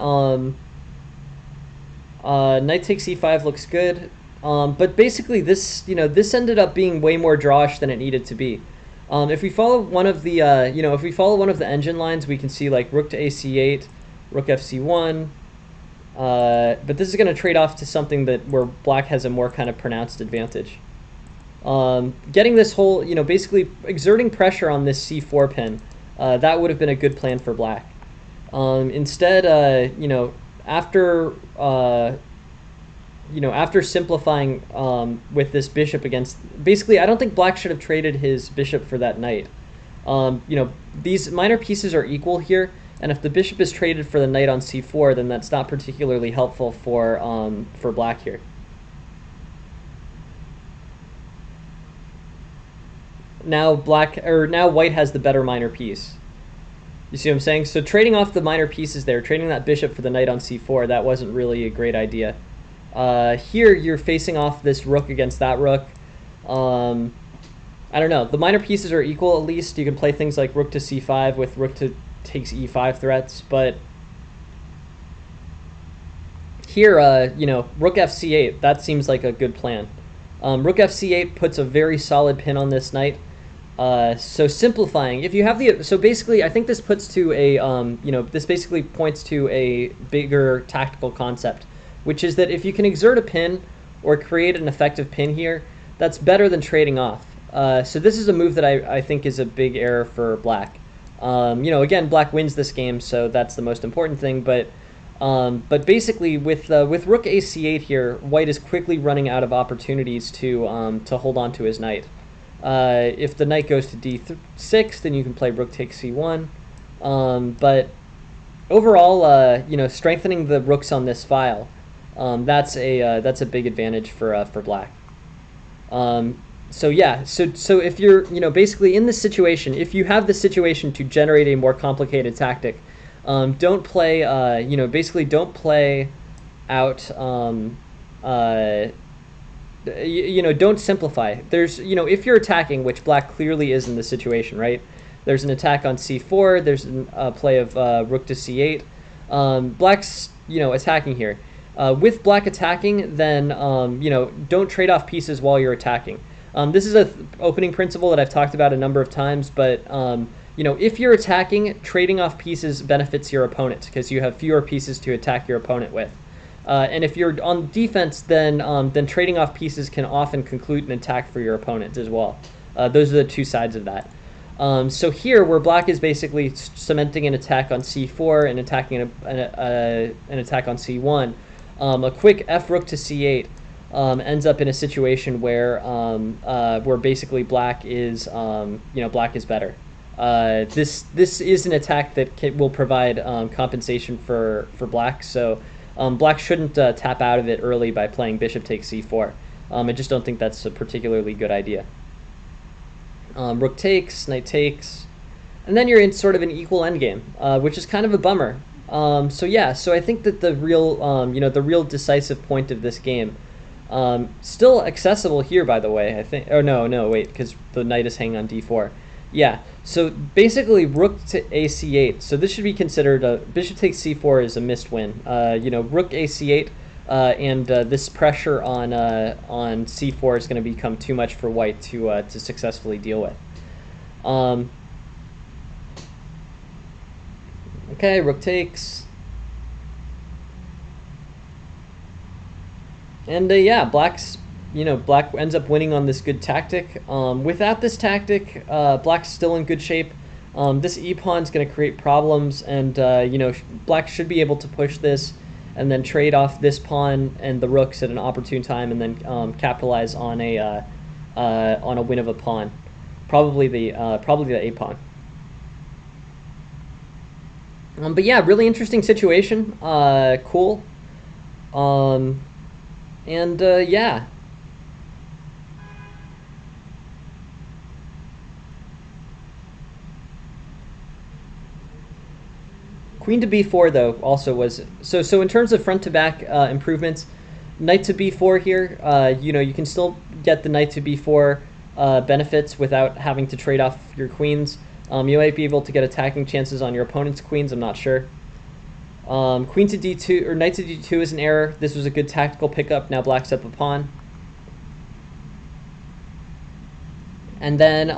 knight takes e5 looks good. But basically this ended up being way more drawish than it needed to be. If we follow one of the engine lines, we can see like rook to ac8, rook fc1. But this is going to trade off to something where black has a more kind of pronounced advantage. Getting this whole, basically exerting pressure on this c4 pin, that would have been a good plan for black. Instead, after simplifying with this bishop against, basically, I don't think black should have traded his bishop for that knight. These minor pieces are equal here, and if the bishop is traded for the knight on c4, then that's not particularly helpful for black here. Now white has the better minor piece. You see what I'm saying? So trading off the minor pieces there, trading that bishop for the knight on c4, that wasn't really a great idea. Here you're facing off this rook against that rook. I don't know. The minor pieces are equal at least. You can play things like rook to c5 with rook to takes e5 threats, but here, rook fc8, that seems like a good plan. Rook fc8 puts a very solid pin on this knight. So simplifying, if you have so basically, I think this puts to a, this basically points to a bigger tactical concept, which is that if you can exert a pin or create an effective pin here, that's better than trading off. So this is a move that I think is a big error for black. Again, black wins this game, so that's the most important thing. But basically, with rook ac8 here, white is quickly running out of opportunities to hold on to his knight. If the knight goes to d6, then you can play rook takes c1. But overall, strengthening the rooks on this file, that's a big advantage for black. So if you're basically in this situation, if you have the situation to generate a more complicated tactic, don't play basically don't play out don't simplify. There's if you're attacking, which black clearly is in the situation, right? There's an attack on c4. There's a play of rook to c8. Black's attacking here. With black attacking, then don't trade off pieces while you're attacking. This is a opening principle that I've talked about a number of times, but if you're attacking, trading off pieces benefits your opponent because you have fewer pieces to attack your opponent with. And if you're on defense, then trading off pieces can often conclude an attack for your opponent as well. Those are the two sides of that. So here, where black is basically cementing an attack on c4 and attacking an attack on c1, a quick f rook to c8 ends up in a situation where basically black is better. This is an attack that will provide compensation for black. So black shouldn't tap out of it early by playing bishop takes c4. I just don't think that's a particularly good idea. Rook takes, knight takes, and then you're in sort of an equal endgame, which is kind of a bummer. So I think that the real decisive point of this game, still accessible here, by the way. I think. Oh no, wait, because the knight is hanging on d4. Yeah. So basically, rook to ac8. So this should be considered a bishop takes c4 is a missed win. Rook ac8. And this pressure on c4 is going to become too much for white to successfully deal with. Okay, rook takes, and black ends up winning on this good tactic. Without this tactic, black's still in good shape. This e pawn is going to create problems, and black should be able to push this and then trade off this pawn and the rooks at an opportune time, and then capitalize on a win of a pawn, probably the a pawn. But yeah, really interesting situation. Cool. Yeah. Queen to b4 though also was so in terms of front to back improvements. Knight to b4 here, you can still get the knight to b4 benefits without having to trade off your queens. You might be able to get attacking chances on your opponent's queens, I'm not sure. Queen to d2 or knight to d2 is an error. This was a good tactical pickup. Now black's up a pawn. And then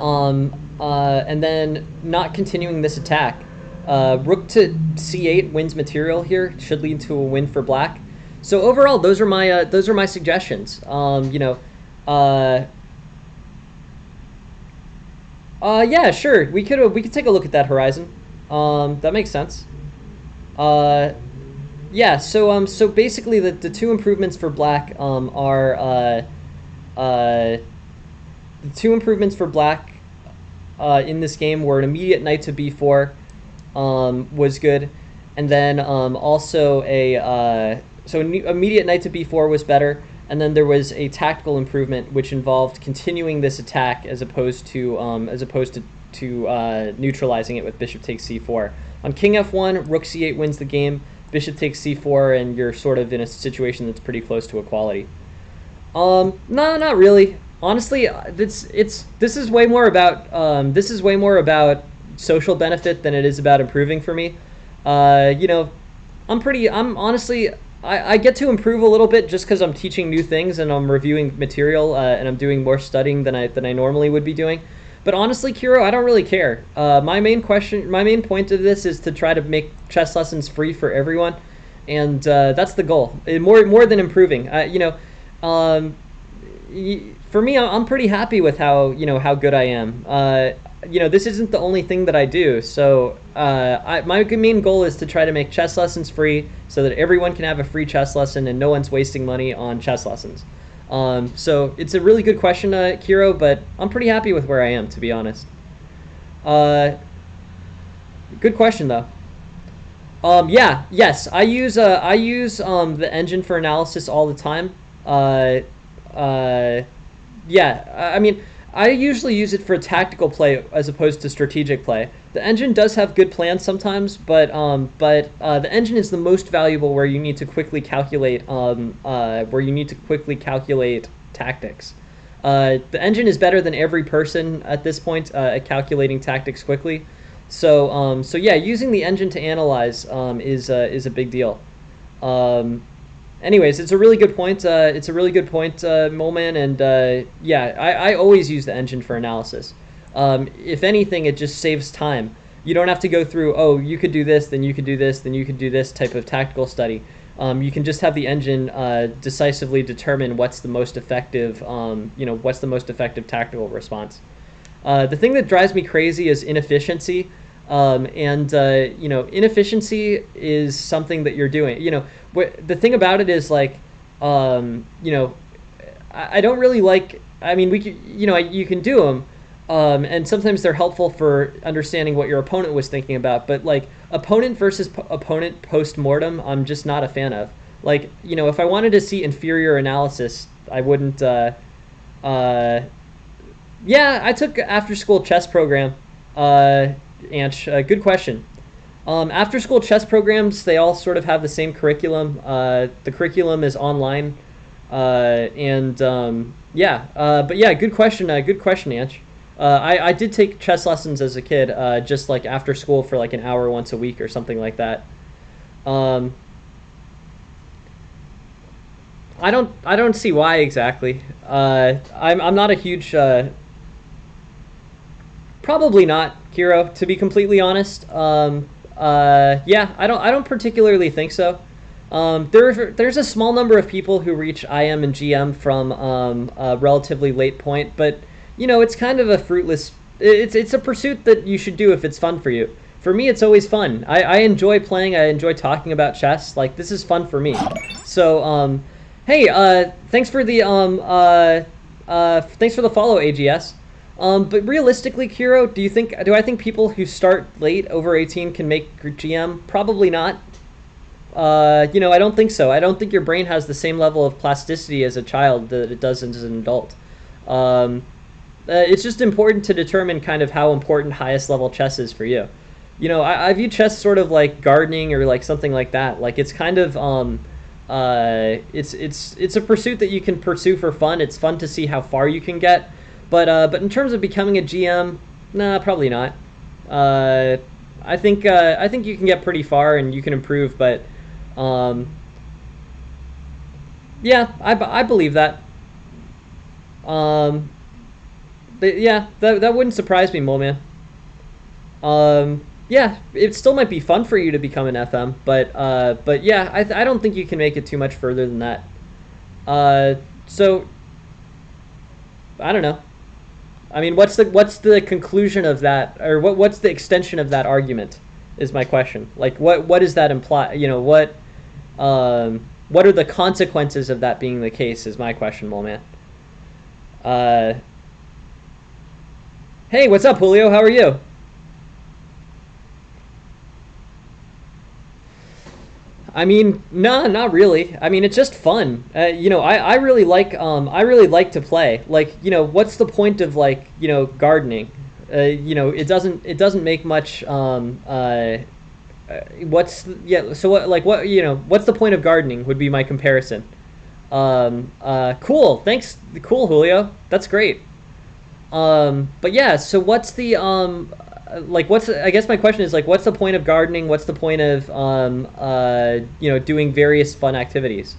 not continuing this attack. Rook to c8 wins material here, should lead to a win for black. So overall, those are my suggestions. Yeah, sure. We could take a look at that horizon. That makes sense. Yeah. So basically, the two improvements for black are the two improvements for black in this game were an immediate knight to b4. Was good, and then also immediate knight to b4 was better, and then there was a tactical improvement which involved continuing this attack as opposed to neutralizing it with bishop takes c4. On king f1, rook c8 wins the game, bishop takes c4, and you're sort of in a situation that's pretty close to equality. No, not really. Honestly, this is way more about social benefit than it is about improving for me. I get to improve a little bit just because I'm teaching new things and I'm reviewing material and I'm doing more studying than I normally would be doing. But honestly, Kiro, I don't really care. My main point of this is to try to make chess lessons free for everyone, and that's the goal. More than improving. For me, I'm pretty happy with how good I am. This isn't the only thing that I do, so my main goal is to try to make chess lessons free so that everyone can have a free chess lesson and no one's wasting money on chess lessons. So it's a really good question, Kiro, but I'm pretty happy with where I am, to be honest. Uh, Good question though. Yeah, yes, I use the engine for analysis all the time. Uh, uh, yeah, I mean, I usually use it for tactical play as opposed to strategic play. The engine does have good plans sometimes, but the engine is the most valuable where you need to quickly calculate tactics. The engine is better than every person at this point at calculating tactics quickly. So yeah, using the engine to analyze is a big deal. Um, Anyways, it's a really good point. It's a really good point, Moleman, and yeah, I always use the engine for analysis. If anything, it just saves time. You don't have to go through, oh, you could do this, then you could do this, then you could do this type of tactical study. You can just have the engine decisively determine what's the most effective, what's the most effective tactical response. The thing that drives me crazy is inefficiency. Inefficiency is something that you're doing. The thing about it is like, I don't really like. I mean, you can do them, and sometimes they're helpful for understanding what your opponent was thinking about. But like opponent versus opponent post mortem, I'm just not a fan of. Like, if I wanted to see inferior analysis, I wouldn't. Yeah, I took after school chess program. Anch, good question. After school chess programs, they all sort of have the same curriculum. The curriculum is online. But yeah, good question. Good question, Anch. I did take chess lessons as a kid, just like after school for like an hour once a week or something like that. Um, I don't see why exactly. I'm not a huge probably not, Kiro. To be completely honest, yeah, I don't particularly think so. There's a small number of people who reach IM and GM from a relatively late point, but it's kind of a fruitless. It's a pursuit that you should do if it's fun for you. For me, it's always fun. I enjoy playing. I enjoy talking about chess. Like, this is fun for me. So hey, thanks for the thanks for the follow, AGS. But realistically, Kiro, do I think people who start late over 18 can make GM? Probably not. I don't think so. I don't think your brain has the same level of plasticity as a child that it does as an adult. It's just important to determine kind of how important highest level chess is for you. I view chess sort of like gardening or like something like that. Like, it's kind of it's a pursuit that you can pursue for fun. It's fun to see how far you can get. But in terms of becoming a GM, nah, probably not. I think you can get pretty far and you can improve, but yeah, I believe that. But yeah, that wouldn't surprise me, Mole Man. Yeah, it still might be fun for you to become an FM, but yeah, I don't think you can make it too much further than that. So I don't know. I mean, what's the conclusion of that, or what's the extension of that argument? Is my question. Like, what does that imply? What are the consequences of that being the case? Is my question, Mole Man. Hey, what's up, Julio? How are you? I mean, no, not really. I mean, it's just fun. I really like to play. Like, what's the point of like, gardening? It doesn't make much. So what's the point of gardening? Would be my comparison. Cool. Thanks. Cool, Julio. That's great. But yeah. So what's the I guess my question is like, what's the point of gardening? What's the point of doing various fun activities?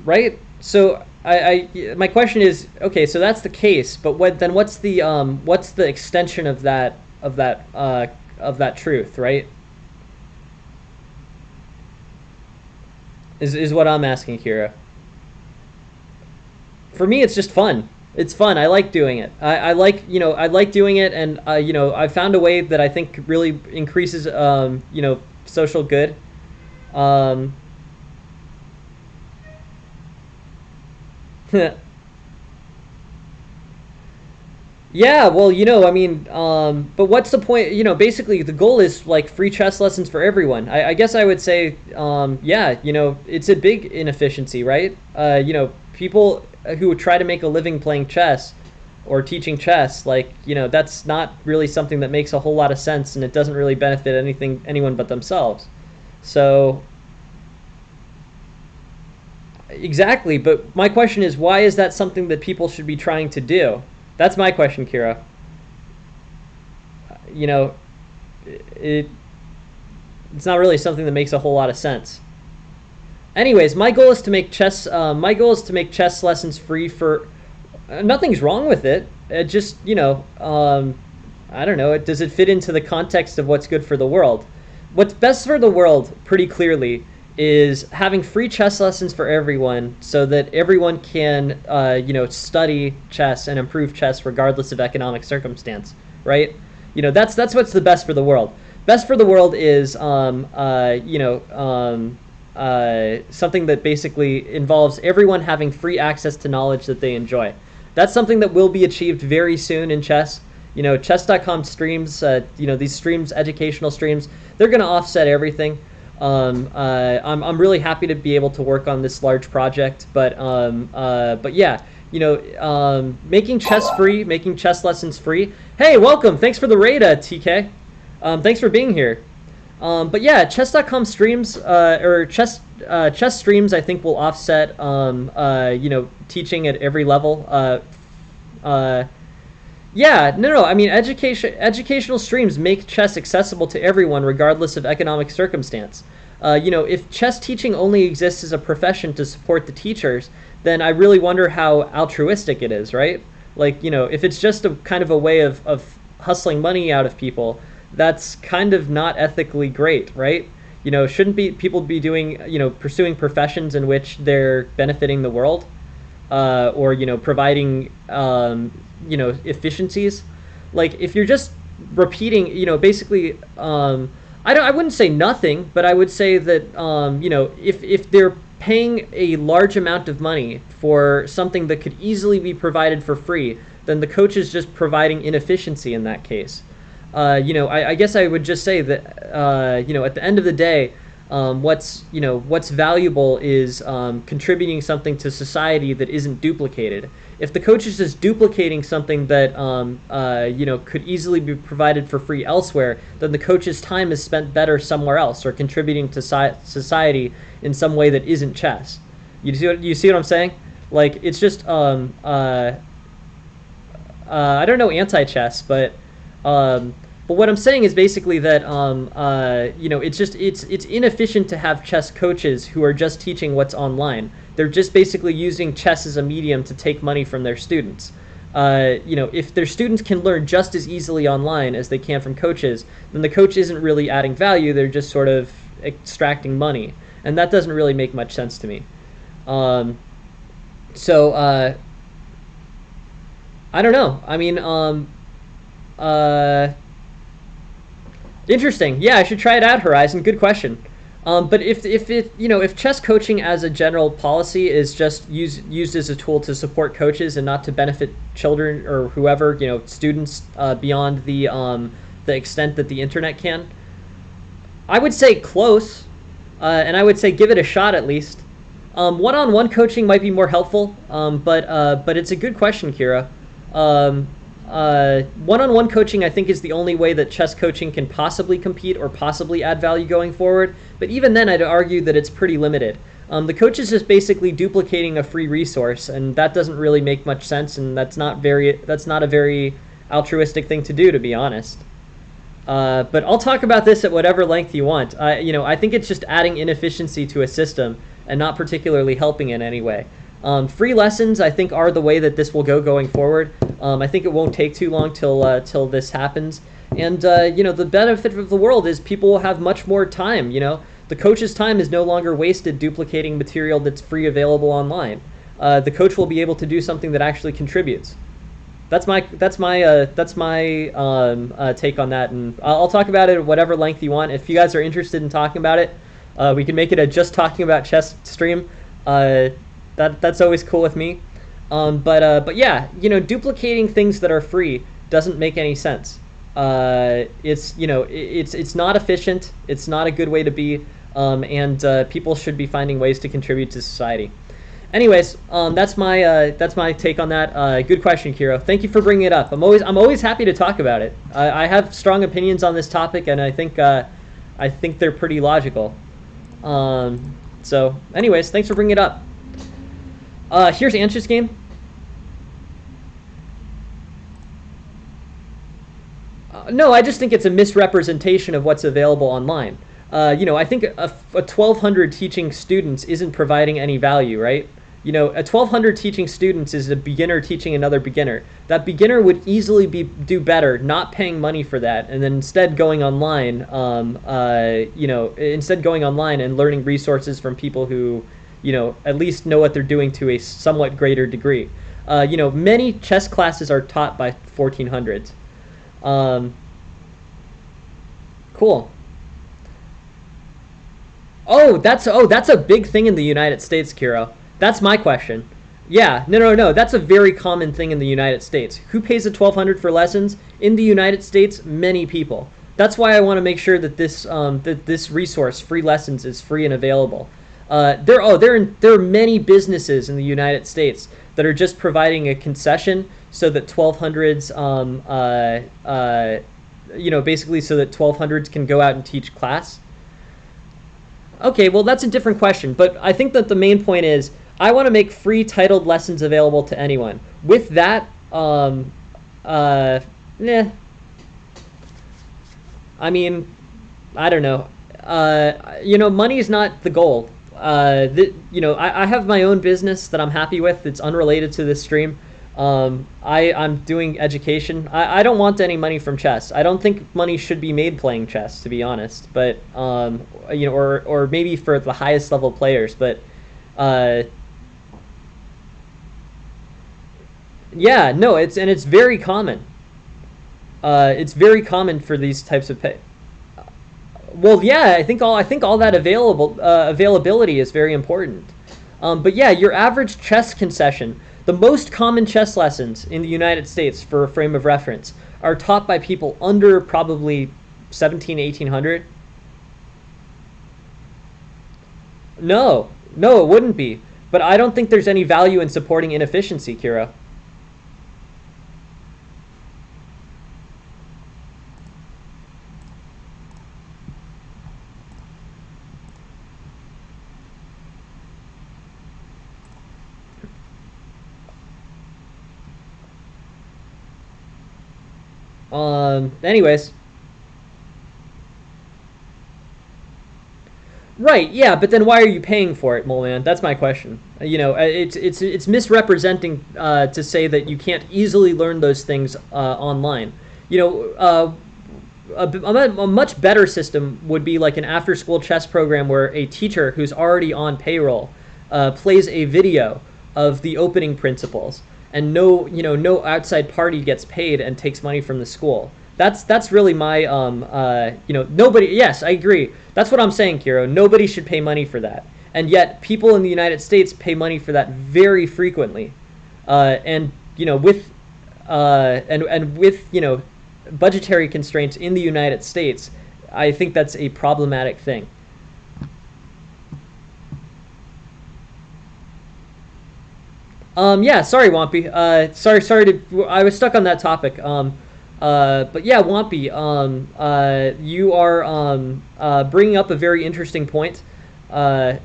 Right? So my question is, okay, so that's the case, but what's the extension of that truth, right? Is what I'm asking, Kira. For me, it's just fun. It's fun. I like doing it. I like doing it, and I found a way that I think really increases social good. Um, Yeah, well, I mean, but what's the point? Basically, the goal is like free chess lessons for everyone. I guess I would say, yeah, it's a big inefficiency, right? People who try to make a living playing chess or teaching chess, like, that's not really something that makes a whole lot of sense, and it doesn't really benefit anyone but themselves. So, exactly. But my question is, why is that something that people should be trying to do? That's my question, Kira. You know, it it's not really something that makes a whole lot of sense. Anyways, my goal is to make chess. My goal is to make chess lessons free for. Nothing's wrong with it. It just, I don't know. Does it fit into the context of what's good for the world? What's best for the world, pretty clearly, is having free chess lessons for everyone, so that everyone can, study chess and improve chess regardless of economic circumstance. Right? That's what's the best for the world. Best for the world is, something that basically involves everyone having free access to knowledge that they enjoy. That's something that will be achieved very soon in chess. Chess.com streams, these streams, educational streams, they're going to offset everything. I'm really happy to be able to work on this large project, but yeah, making chess free, making chess lessons free. Hey, welcome! Thanks for the raid, TK. Thanks for being here. But yeah, chess.com streams, or chess streams, I think will offset, teaching at every level. Yeah, no. I mean, educational streams make chess accessible to everyone, regardless of economic circumstance. If chess teaching only exists as a profession to support the teachers, then I really wonder how altruistic it is, right? Like, if it's just a kind of a way of hustling money out of people, that's kind of not ethically great, right? Shouldn't people be doing, pursuing professions in which they're benefiting the world, or providing, efficiencies? Like, if you're just repeating, basically, I wouldn't say nothing, but I would say that, if they're paying a large amount of money for something that could easily be provided for free, then the coach is just providing inefficiency in that case. I guess I would just say that, at the end of the day, what's valuable is contributing something to society that isn't duplicated. If the coach is just duplicating something that, could easily be provided for free elsewhere, then the coach's time is spent better somewhere else, or contributing to society in some way that isn't chess. You see what I'm saying? Like, it's just, I don't know anti-chess, but what I'm saying is basically that, it's inefficient to have chess coaches who are just teaching what's online. They're just basically using chess as a medium to take money from their students. If their students can learn just as easily online as they can from coaches, then the coach isn't really adding value. They're just sort of extracting money, and that doesn't really make much sense to me. I don't know. I mean, interesting. Yeah, I should try it out, Horizon. Good question. But if chess coaching as a general policy is just used as a tool to support coaches and not to benefit children or whoever, students, beyond the extent that the internet can, I would say close, and I would say give it a shot at least. One-on-one coaching might be more helpful, but it's a good question, Kira. One-on-one coaching, I think, is the only way that chess coaching can possibly compete or possibly add value going forward. But even then, I'd argue that it's pretty limited. The coach is just basically duplicating a free resource, and that doesn't really make much sense, and that's not a very altruistic thing to do, to be honest. But I'll talk about this at whatever length you want. I think it's just adding inefficiency to a system and not particularly helping in any way. Free lessons, I think, are the way that this will go going forward. I think it won't take too long till this happens. And, the benefit of the world is people will have much more time, The coach's time is no longer wasted duplicating material that's free available online. The coach will be able to do something that actually contributes. That's my take on that, and I'll talk about it at whatever length you want. If you guys are interested in talking about it, we can make it a just talking about chess stream. That's always cool with me. But yeah, duplicating things that are free doesn't make any sense. It's not efficient. It's not a good way to be. And people should be finding ways to contribute to society. Anyways, that's my take on that. Good question, Kiro. Thank you for bringing it up. I'm always happy to talk about it. I have strong opinions on this topic, and I think they're pretty logical. So, anyways, thanks for bringing it up. Here's Ansh's game. No, I just think it's a misrepresentation of what's available online. I think a 1,200 teaching students isn't providing any value, right? A 1,200 teaching students is a beginner teaching another beginner. That beginner would easily do better not paying money for that, and then instead going online, and learning resources from people who, at least know what they're doing to a somewhat greater degree. Many chess classes are taught by 1400s. Cool. Oh, that's a big thing in the United States, Kiro. That's my question. Yeah, no. That's a very common thing in the United States. Who pays $1,200 for lessons? In the United States, many people. That's why I want to make sure that this resource, free lessons, is free and available. There are many businesses in the United States that are just providing a concession so that 1,200s, basically so that 1,200s can go out and teach class. Okay, well, that's a different question, but I think that the main point is I want to make free titled lessons available to anyone. With that, I mean, I don't know. Money is not the goal. I have my own business that I'm happy with. It's unrelated to this stream. I'm doing education. I don't want any money from chess. I don't think money should be made playing chess, to be honest. But or maybe for the highest level players. But yeah, no, it's very common. It's very common for these types of pay. Well, yeah, I think all that availability is very important. But yeah, your average chess concession. The most common chess lessons in the United States, for a frame of reference, are taught by people under probably 1,800. No, it wouldn't be. But I don't think there's any value in supporting inefficiency, Kira. Anyways. Right, yeah, but then why are you paying for it, Mole Man? That's my question. It's misrepresenting to say that you can't easily learn those things online. A much better system would be like an after-school chess program where a teacher who's already on payroll plays a video of the opening principles, and no outside party gets paid and takes money from the school. That's really my nobody. Yes, I agree. That's what I'm saying, Kiro. Nobody should pay money for that, and yet people in the United States pay money for that very frequently, and with budgetary constraints in the United States, I think that's a problematic thing. Yeah, sorry, Wampy. I was stuck on that topic. But yeah, Wampy, you are bringing up a very interesting point. Yeah,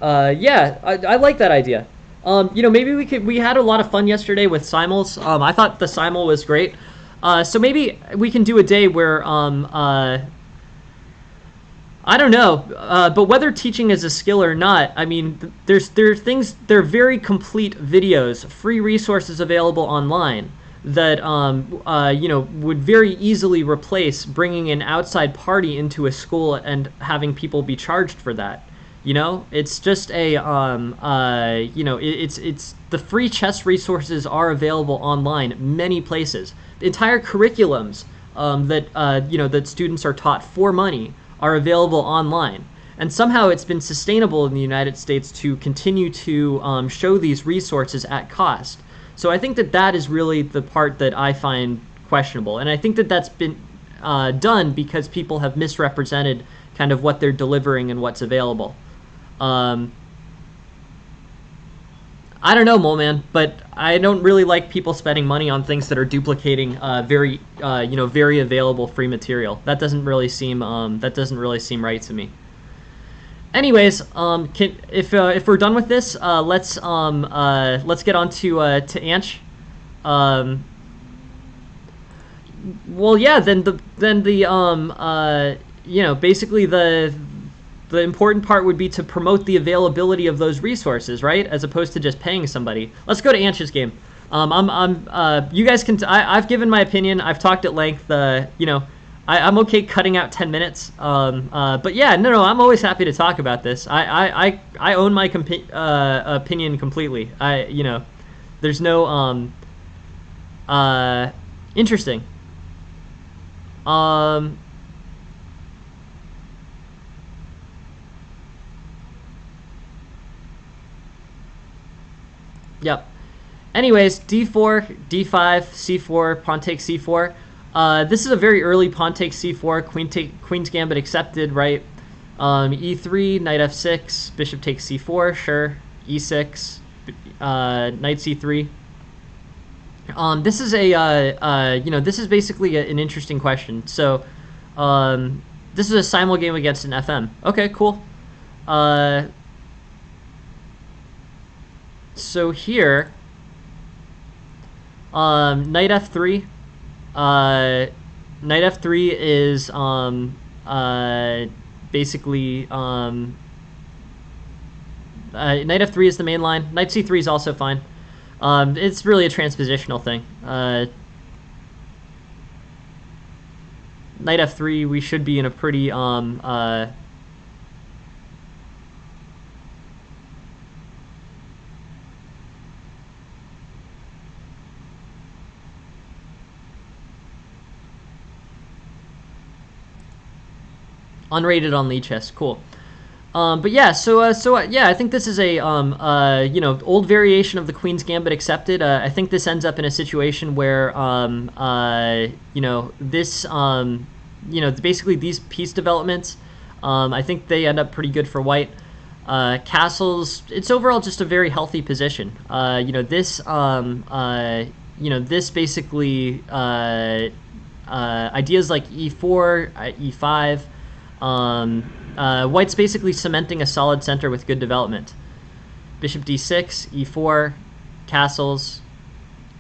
I like that idea. Maybe we had a lot of fun yesterday with simuls. I thought the simul was great. So maybe we can do a day where I don't know, but whether teaching is a skill or not, I mean, there are very complete videos, free resources available online that would very easily replace bringing an outside party into a school and having people be charged for that. It's just a it's the free chess resources are available online many places. Entire curriculums that students are taught for money are available online. and somehow it's been sustainable in the United States to continue to show these resources at cost. So I think that is really the part that I find questionable, and I think that's been done because people have misrepresented kind of what they're delivering and what's available. I don't know, Mole Man, but I don't really like people spending money on things that are duplicating very available free material. That doesn't really seem right to me. Anyways, if we're done with this, let's get on to Anch. Well, yeah, basically the important part would be to promote the availability of those resources, right? As opposed to just paying somebody. Let's go to Anch's game. You guys can. I've given my opinion. I've talked at length. I'm okay cutting out 10 minutes. But yeah, no, I'm always happy to talk about this. I own my opinion completely. There's no interesting. Yep. Anyways, d4, d5, c4, pawn takes c4. This is a very early pawn takes c4, queen's gambit accepted, right? e3, knight f6, bishop takes c4, sure. e6, knight c3. This is this is basically an interesting question. So, this is a simul game against an FM. Okay, cool. So here, knight f3. Knight f3 is basically knight f3 is the main line. Knight c3 is also fine. It's really a transpositional thing. Knight f3, we should be in a pretty unrated on lead chess, cool. But yeah, yeah, I think this is a old variation of the Queen's Gambit accepted. I think this ends up in a situation where this basically these piece developments, I think they end up pretty good for white. Castles, it's overall just a very healthy position. This basically ideas like e4, e5. White's basically cementing a solid center with good development. Bishop d6, e4, castles,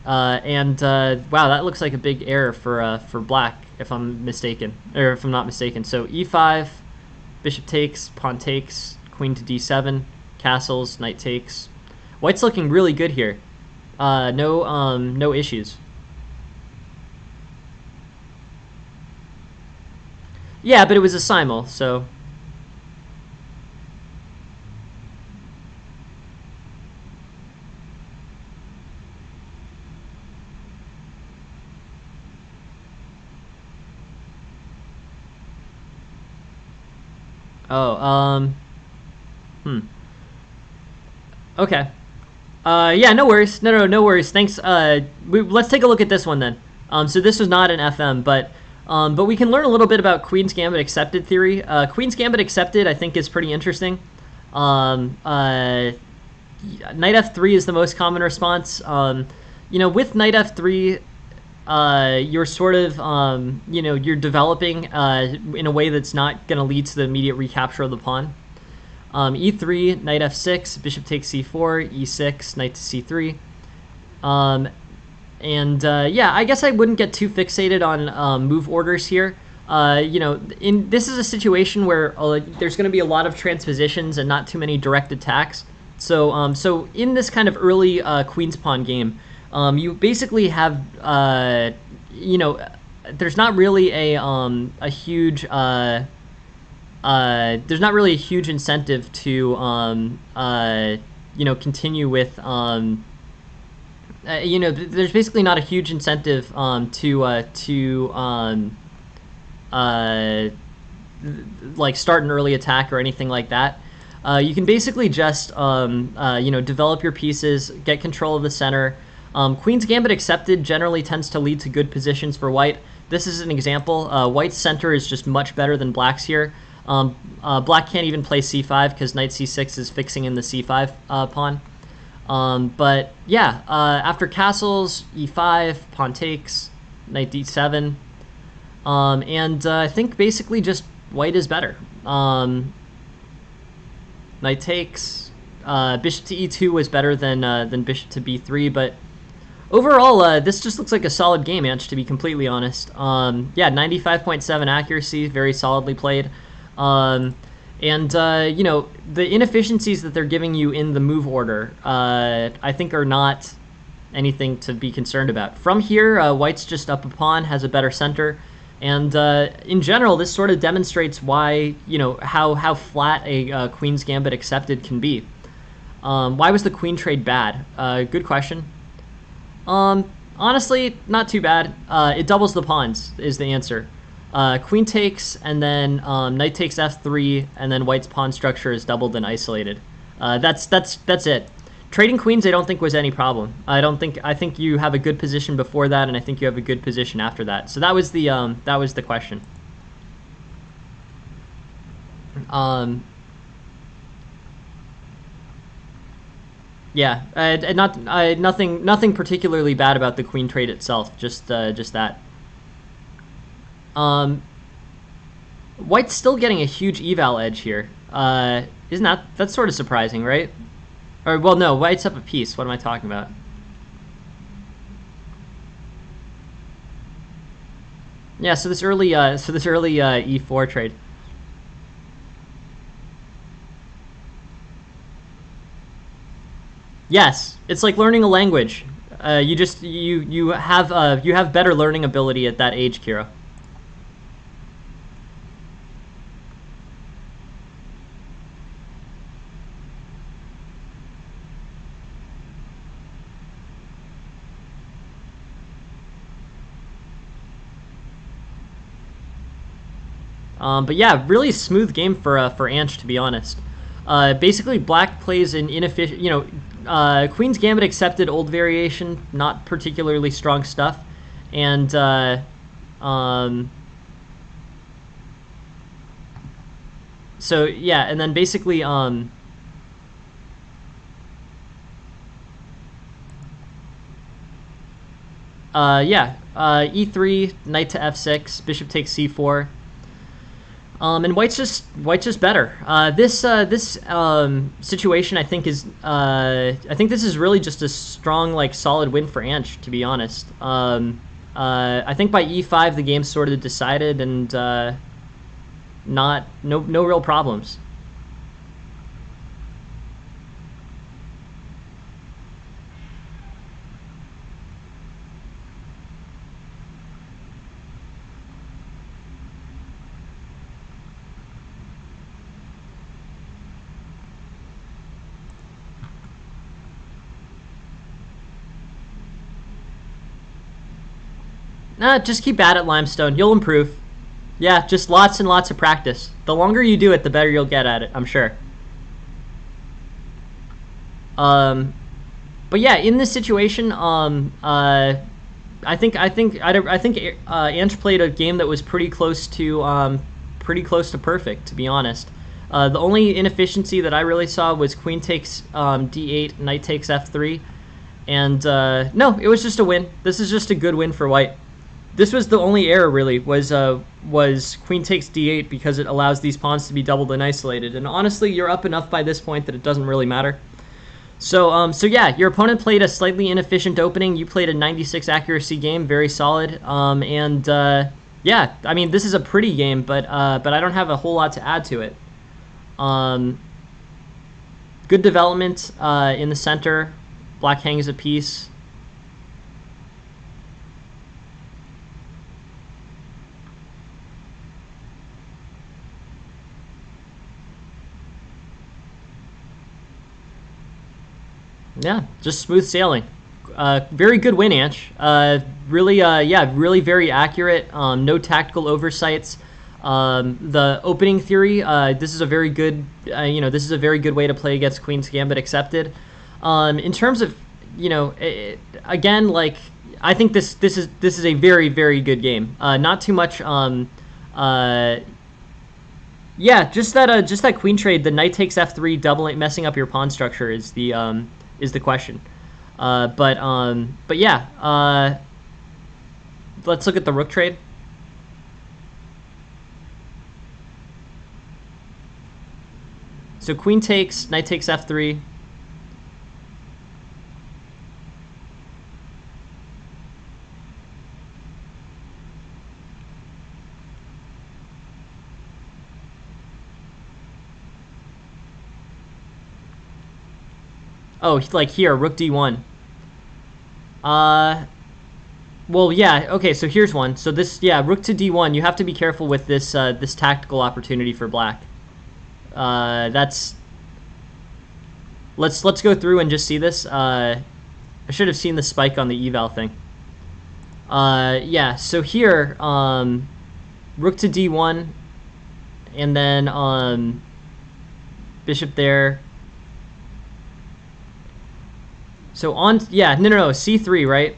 and wow, that looks like a big error for black, if I'm mistaken, or if I'm not mistaken. So e5, bishop takes, pawn takes, queen to d7, castles, knight takes. White's looking really good here. No issues. Yeah, but it was a simul, so. Oh, okay. Yeah, no worries. No worries. Thanks. Let's take a look at this one then. So this was not an FM, but we can learn a little bit about Queen's Gambit accepted theory. Queen's Gambit accepted, I think, is pretty interesting. Knight f3 is the most common response. With knight f3, you're sort of, you're developing in a way that's not going to lead to the immediate recapture of the pawn. e3, knight f6, bishop takes c4, e6, knight to c3. Yeah, I guess I wouldn't get too fixated on move orders here. This is a situation where there's going to be a lot of transpositions and not too many direct attacks. So in this kind of early queen's pawn game, you basically have there's not really a huge incentive to continue with there's basically not a huge incentive to like start an early attack or anything like that. You can basically just develop your pieces, get control of the center. Queen's Gambit accepted generally tends to lead to good positions for white. This is an example. White's center is just much better than black's here. Black can't even play c5 because knight c6 is fixing in the c5 pawn. But yeah, after castles, e5, pawn takes, knight d7, and I think basically just white is better. Knight takes, bishop to e2 was better than bishop to b3, but overall, this just looks like a solid game, Anch, to be completely honest. Yeah, 95.7 accuracy, very solidly played. The inefficiencies that they're giving you in the move order, I think are not anything to be concerned about. From here, white's just up a pawn, has a better center, and in general, this sort of demonstrates why, how flat a Queen's Gambit accepted can be. Why was the queen trade bad? Good question. Honestly, not too bad. It doubles the pawns is the answer. Queen takes, and then knight takes f3, and then white's pawn structure is doubled and isolated. That's it. Trading queens, I don't think was any problem. I think you have a good position before that, and I think you have a good position after that. So that was the question. Yeah, nothing particularly bad about the queen trade itself. Just that. White's still getting a huge eval edge here. That's sort of surprising, right? Or well, no, white's up a piece. What am I talking about? Yeah, so this early e4 trade. Yes, it's like learning a language. You have better learning ability at that age, Kira. But yeah, really smooth game for Anch, to be honest. Basically, black plays an inefficient, Queen's Gambit accepted old variation, not particularly strong stuff, and so yeah, and then basically e3, knight to f6, bishop takes c4. And white's just better. This situation, I think, is I think this is really just a strong, solid win for Anch, to be honest. I think by e5 the game's sort of decided, and no real problems. Just keep at it, Limestone. You'll improve. Yeah, just lots and lots of practice. The longer you do it, the better you'll get at it, I'm sure. But yeah, in this situation, I think Anch played a game that was pretty close to perfect, to be honest. The only inefficiency that I really saw was queen takes d8, knight takes f3, and no, it was just a win. This is just a good win for white. This was the only error, really, was queen takes d8, because it allows these pawns to be doubled and isolated. And honestly, you're up enough by this point that it doesn't really matter. So yeah, your opponent played a slightly inefficient opening. You played a 96 accuracy game, very solid. Yeah, I mean, this is a pretty game, but I don't have a whole lot to add to it. Good development in the center. Black hangs a piece. Yeah, just smooth sailing. Very good win, Anch. Really, yeah, really very accurate. No tactical oversights. The opening theory, this is a very good, this is a very good way to play against Queen's Gambit accepted. In terms of, again, like, I think this is a very, very good game. Not too much. Yeah, just that queen trade, the knight takes f3, doubling, messing up your pawn structure is the question. But yeah, let's look at the rook trade. So queen takes, knight takes f3. Oh, like here, rook d1. Well, yeah, okay, so here's one. So this, yeah, rook to d1, you have to be careful with this this tactical opportunity for black. That's... Let's go through and just see this. I should have seen the spike on the eval thing. Yeah, so here, rook to d1, and then bishop there. So on, yeah, no, c3, right?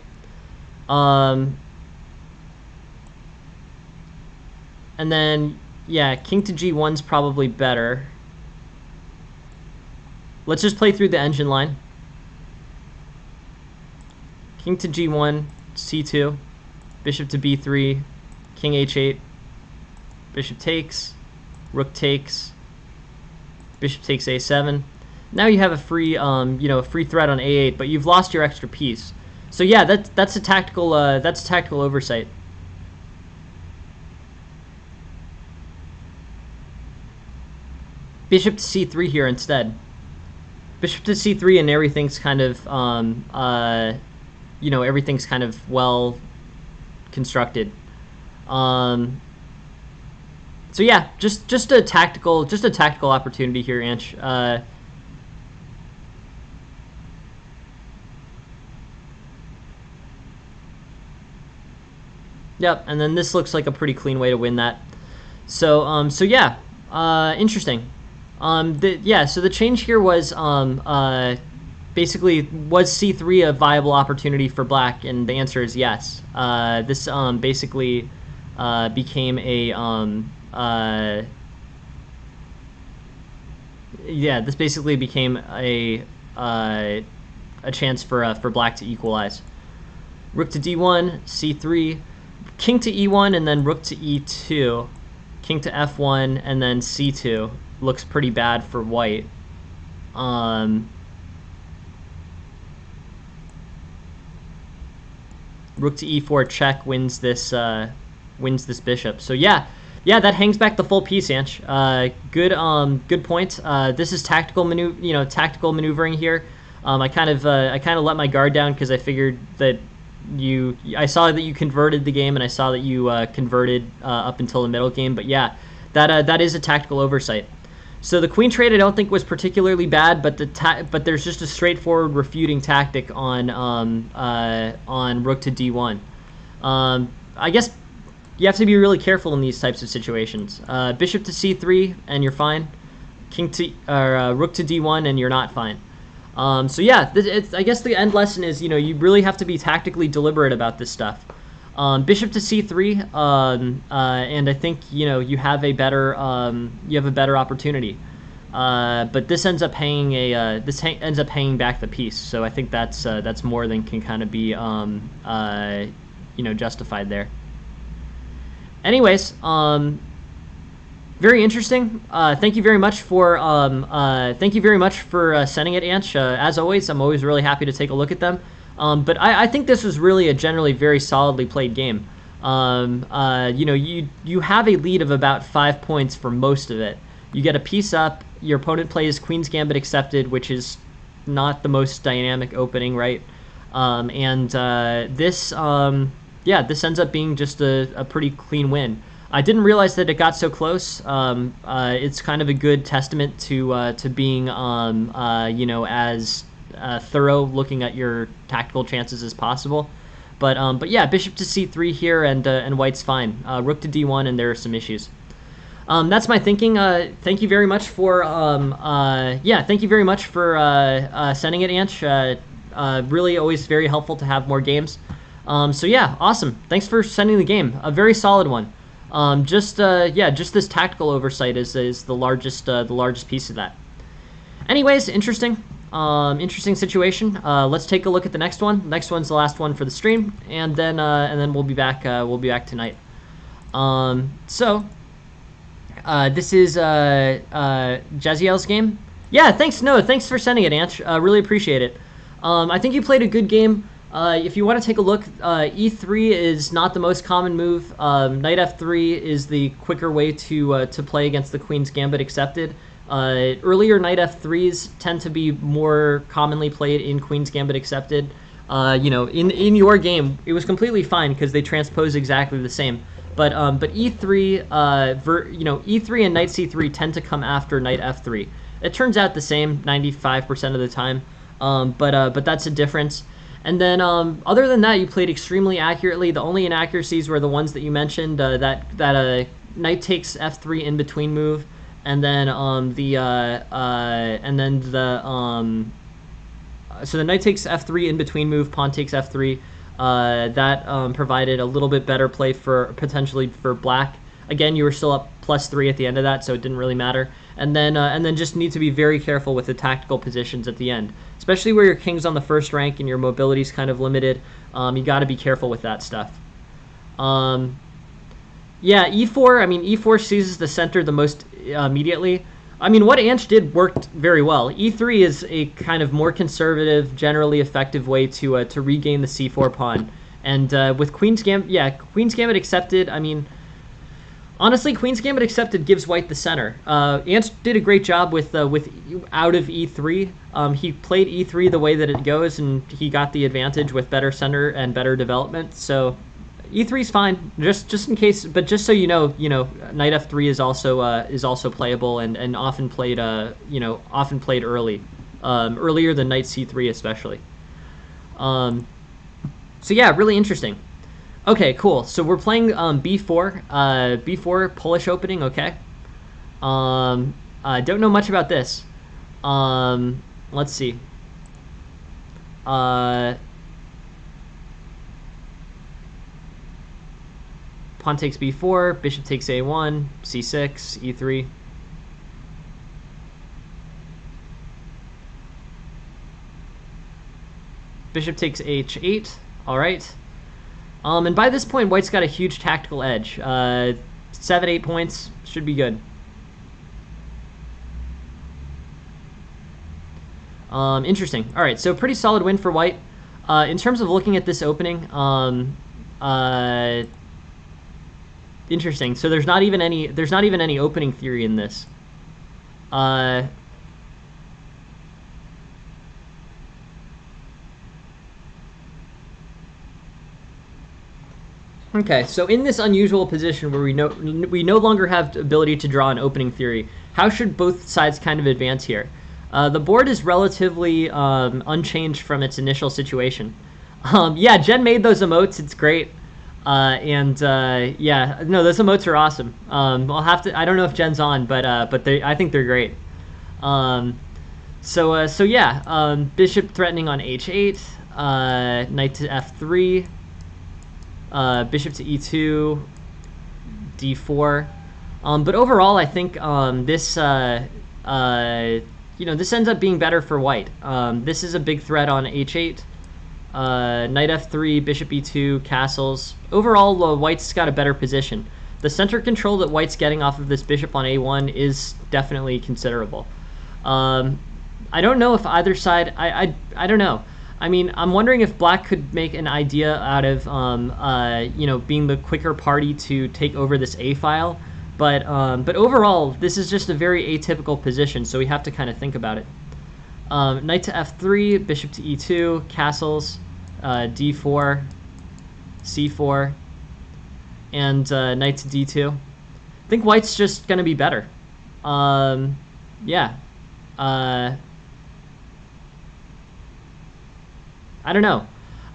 And then, yeah, king to g1's probably better. Let's just play through the engine line. King to g1, c2, bishop to b3, king h8, bishop takes, rook takes, bishop takes a7. Now you have a free, a free threat on a8, but you've lost your extra piece. So yeah, that's a tactical oversight. Bishop to c3 here instead. Bishop to c3 and everything's kind of, everything's kind of well constructed. So yeah, just a tactical opportunity here, Anch. Yep, and then this looks like a pretty clean way to win that. So, yeah, interesting. So the change here was, basically, was c3 a viable opportunity for black? And the answer is yes. This, basically, became a, this basically became a chance for black to equalize. Rook to d1, c3, king to e1, and then rook to e2, king to f1, and then c2 looks pretty bad for white. Rook to e4 check wins this bishop. So yeah, that hangs back the full piece, Anch. Good point. This is tactical maneuvering here. I kind of let my guard down because I figured that I saw that you converted the game, and I saw that you converted up until the middle game. But yeah, that is a tactical oversight. So the queen trade I don't think was particularly bad, but there's just a straightforward refuting tactic on rook to d1. I guess you have to be really careful in these types of situations. Bishop to c3 and you're fine. Rook to d1 and you're not fine. So yeah, I guess the end lesson is, you really have to be tactically deliberate about this stuff. Bishop to c3, and I think you have a better opportunity. But this ends up paying back the piece. So I think that's more than can kind of be justified there. Anyways, very interesting. Thank you very much for sending it, Anch. As always, I'm always really happy to take a look at them. But I think this was really a generally very solidly played game. You have a lead of about 5 points for most of it. You get a piece up. Your opponent plays Queen's Gambit accepted, which is not the most dynamic opening, right? This ends up being just a pretty clean win. I didn't realize that it got so close. It's kind of a good testament to being as thorough looking at your tactical chances as possible. But yeah, bishop to c3 here, and white's fine. Rook to d1, and there are some issues. That's my thinking. Thank you very much for thank you very much for sending it, Anch. Really always very helpful to have more games. So yeah, awesome. Thanks for sending the game. A very solid one. Just this tactical oversight is the largest piece of that. Anyways, interesting. Interesting situation. Let's take a look at the next one. Next one's the last one for the stream, and then we'll be back. We'll be back tonight. This is Jaziel's game. Yeah, thanks. No, thanks for sending it, Anch. Really appreciate it. I think you played a good game. If you want to take a look, E3 is not the most common move. Knight F3 is the quicker way to play against the Queen's Gambit accepted. Earlier Knight F3s tend to be more commonly played in Queen's Gambit accepted. In your game, it was completely fine because they transpose exactly the same. But E3, E3 and Knight C3 tend to come after Knight F3. It turns out the same 95% of the time, but that's a difference. And then other than that, you played extremely accurately. The only inaccuracies were the ones that you mentioned. That Knight takes F3 in between move, and then so the Knight takes F3 in between move, pawn takes F3. That provided a little bit better play potentially for black. Again, you were still up +3 at the end of that, so it didn't really matter. And then just need to be very careful with the tactical positions at the end, especially where your king's on the first rank and your mobility's kind of limited. You got to be careful with that stuff. Yeah, E4. I mean, E4 seizes the center the most immediately. I mean, what Anch did worked very well. E3 is a kind of more conservative, generally effective way to regain the C4 pawn. And with Queen's Gambit accepted. I mean, honestly, Queen's Gambit accepted gives white the center. Anch did a great job with out of E3. He played E3 the way that it goes, and he got the advantage with better center and better development. So E3 is fine, just in case, but just so you know, Knight F3 is also playable and often played early, earlier than Knight C3 especially. So yeah, really interesting. Okay, cool. So we're playing B4, B4 Polish opening. Okay. I don't know much about this. Let's see. Pawn takes b4, bishop takes a1, c6, e3. Bishop takes h8. All right. And by this point, white's got a huge tactical edge. 7-8 points should be good. Interesting. All right, so pretty solid win for white. In terms of looking at this opening, interesting. So there's not even any opening theory in this. Okay, so in this unusual position where we no longer have the ability to draw an opening theory, how should both sides kind of advance here? The board is relatively unchanged from its initial situation. Yeah, Jen made those emotes. It's great. Yeah, no, those emotes are awesome. I'll have to. I don't know if Jen's on, but I think they're great. So yeah, bishop threatening on h8, knight to f3, bishop to e2, d4. But overall, I think this this ends up being better for white. This is a big threat on h8. Knight f3, bishop e2, castles. Overall, white's got a better position. The center control that white's getting off of this bishop on a1 is definitely considerable. I don't know if either side... I don't know. I mean, I'm wondering if black could make an idea out of being the quicker party to take over this a file. But overall, this is just a very atypical position, so we have to kind of think about it. Knight to f3, bishop to e2, castles, d4, c4, and knight to d2. I think white's just going to be better. Yeah. I don't know.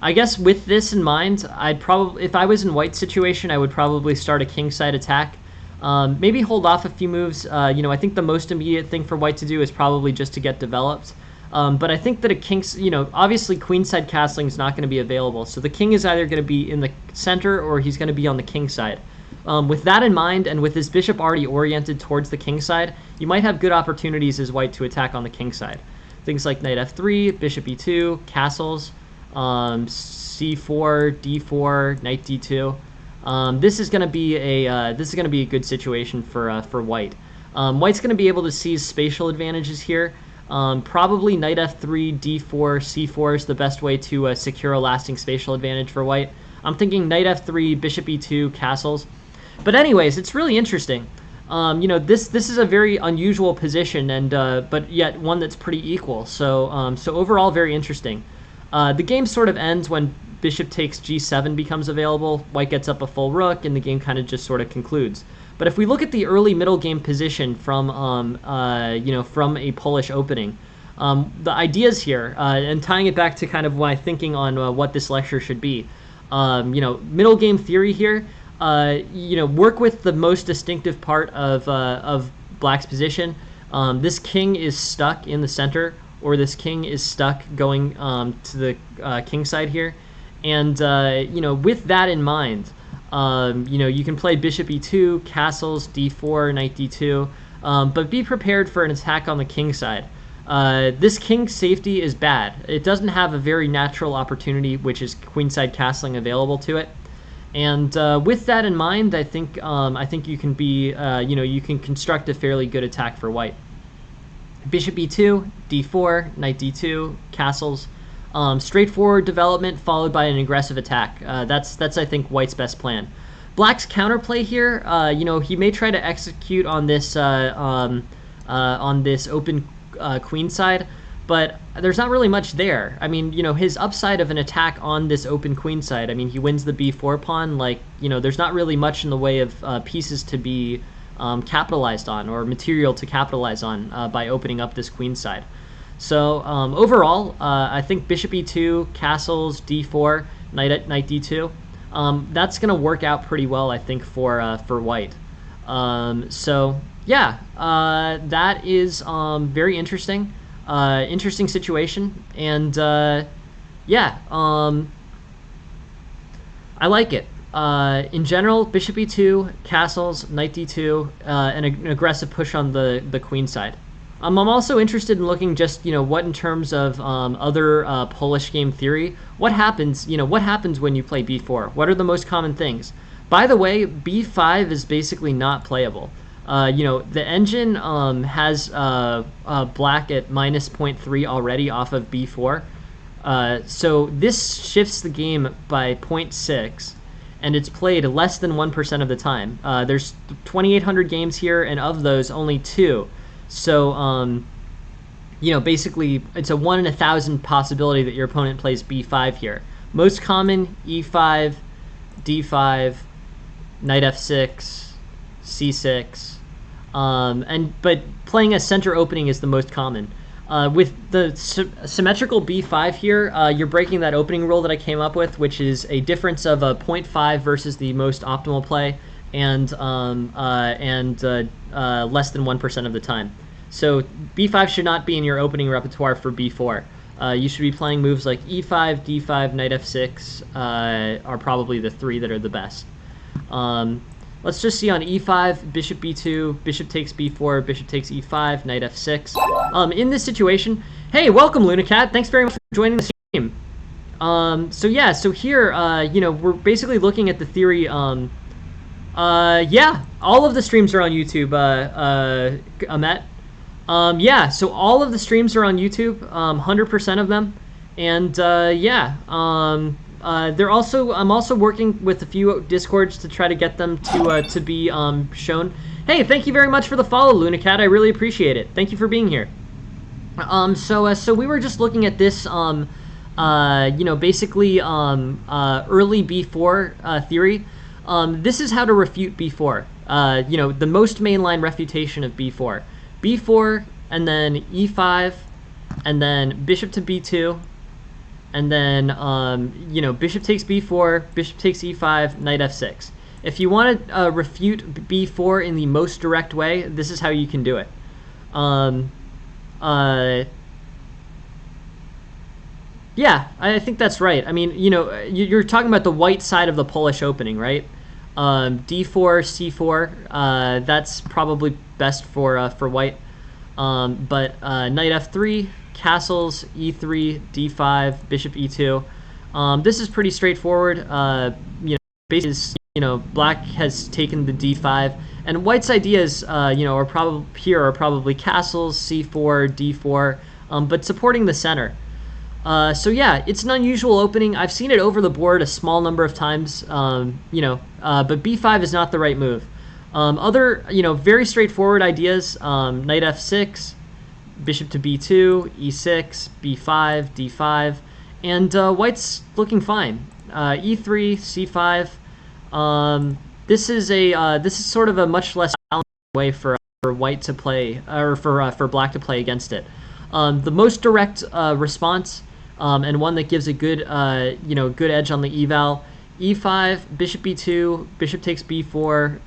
I guess with this in mind, I'd probably, if I was in white's situation, I would probably start a kingside attack. Maybe hold off a few moves. You know, I think the most immediate thing for white to do is probably just to get developed. But I think that a king's, you know, obviously queenside castling is not going to be available. So the king is either going to be in the center or he's going to be on the king side. With that in mind, and with his bishop already oriented towards the king side, you might have good opportunities as white to attack on the king side. Things like knight f3, bishop e2, castles, c4, d4, knight d2. This is going to be a good situation for white. White's going to be able to seize spatial advantages here. Probably knight f3, d4, c4 is the best way to secure a lasting spatial advantage for white. I'm thinking knight f3, bishop e2, castles. But anyways, it's really interesting. You know, this is a very unusual position, and but yet one that's pretty equal. So so overall, very interesting. The game sort of ends when bishop takes g7 becomes available. White gets up a full rook, and the game kind of just sort of concludes. But if we look at the early middle game position from you know, from a Polish opening, the ideas here, and tying it back to kind of my thinking on what this lecture should be, you know, middle game theory here. You know, work with the most distinctive part of black's position. This king is stuck in the center, or this king is stuck going to the king side here. And, you know, with that in mind, you know, you can play bishop e2, castles, d4, knight d2, but be prepared for an attack on the king side. This king's safety is bad. It doesn't have a very natural opportunity, which is queenside castling, available to it. And with that in mind, I think you can be, you know, you can construct a fairly good attack for white. Bishop e2, d4, knight d2, castles. Straightforward development followed by an aggressive attack. That's I think white's best plan. Black's counterplay here, you know, he may try to execute on this open queen side, but there's not really much there. I mean, you know, his upside of an attack on this open queen side, I mean, he wins the b4 pawn. Like, you know, there's not really much in the way of pieces to be capitalized on, or material to capitalize on by opening up this queen side. So overall, I think bishop e2, castles, d4, knight d2, that's going to work out pretty well, I think, for white. So yeah, that is very interesting. Interesting situation, and yeah, I like it. In general, bishop e2, castles, knight d2, and an aggressive push on the queen side. I'm also interested in looking just, you know, what in terms of other Polish game theory, what happens, you know, what happens when you play b4? What are the most common things? By the way, b5 is basically not playable. You know, the engine has black at minus 0.3 already off of b4. So this shifts the game by 0.6, and it's played less than 1% of the time. There's 2,800 games here, and of those, only 2. So, you know, basically, it's a 1 in 1,000 possibility that your opponent plays b5 here. Most common, e5, d5, knight f6, c6. But playing a center opening is the most common. With the symmetrical b5 here, you're breaking that opening rule that I came up with, which is a difference of a 0.5 versus the most optimal play, and less than 1% of the time. So b5 should not be in your opening repertoire for b4. You should be playing moves like e5, d5, knight f6 are probably the 3 that are the best. Let's just see on e5, bishop b2, bishop takes b4, bishop takes e5, knight f6. In this situation, hey, welcome Lunacat. Thanks very much for joining the stream. So yeah, so here, you know, we're basically looking at the theory. Yeah, all of the streams are on YouTube, Amet. Yeah, so all of the streams are on YouTube, 100% of them. And yeah, they're also, I'm also working with a few Discords to try to get them to be shown. Hey, thank you very much for the follow, Lunacat. I really appreciate it. Thank you for being here. So we were just looking at this, you know, basically early b4 theory. This is how to refute b4. You know, the most mainline refutation of b4. b4, and then e5, and then bishop to b2, and then, you know, bishop takes b4, bishop takes e5, knight f6. If you want to refute b4 in the most direct way, this is how you can do it. Yeah, I think that's right. I mean, you're talking about the white side of the Polish opening, right? d4, c4, that's probably best for white. But knight f3, castles, e3, d5, bishop e2. This is pretty straightforward. Basically, black has taken the d5, and white's ideas, are probably castles, c4, d4, but supporting the center. So yeah, it's an unusual opening. I've seen it over the board a small number of times, but b5 is not the right move. Other, very straightforward ideas, knight f6, bishop to b2, e6, b5, d5, and white's looking fine. e3, c5. This is sort of a much less balanced way for white to play, or for black to play against it. The most direct response, and one that gives a good good edge on the eval. e5, bishop b2, bishop takes b4,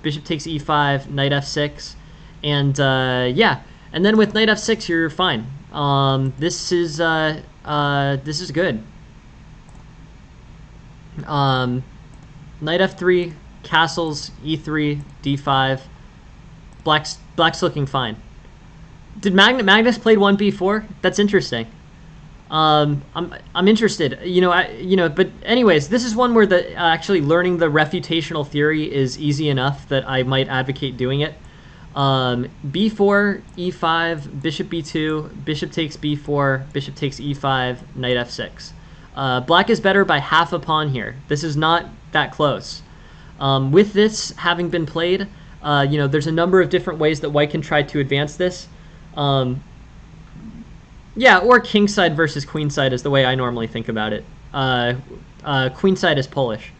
bishop takes e5, knight f6, and yeah, and then with knight f6 you're fine. This is good. Knight f3, castles, e3, d5. Black's looking fine. Did Magnus played 1b4? That's interesting. I'm interested. But anyways, this is one where actually learning the refutational theory is easy enough that I might advocate doing it. b4, e5, bishop b2, bishop takes b4, bishop takes e5, knight f6. Black is better by half a pawn here. This is not that close. With this having been played, there's a number of different ways that white can try to advance this. Yeah, or kingside versus queenside is the way I normally think about it. Queenside is Polish.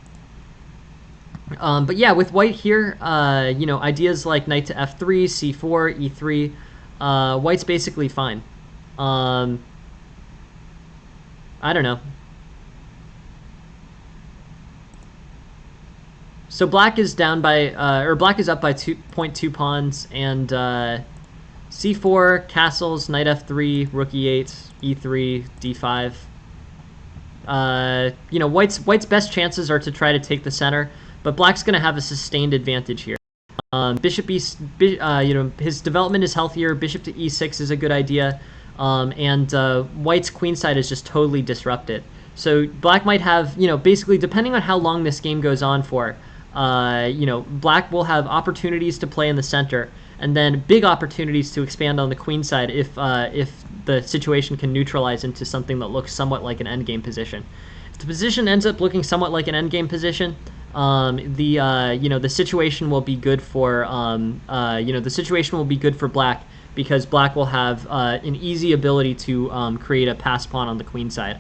But yeah, with white here, ideas like knight to f3, c4, e3, white's basically fine. I don't know. So black is down by, black is up by 2.2 pawns, and c4, castles, knight f3, rook e8, e3, d5. White's best chances are to try to take the center, but black's going to have a sustained advantage here. Bishop his development is healthier. Bishop to e6 is a good idea, and white's queenside is just totally disrupted. So black might have, basically depending on how long this game goes on for, black will have opportunities to play in the center, and then big opportunities to expand on the queen side if the situation can neutralize into something that looks somewhat like an endgame position. If the position ends up looking somewhat like an endgame position, the situation will be good for black, because black will have an easy ability to create a pass pawn on the queen side.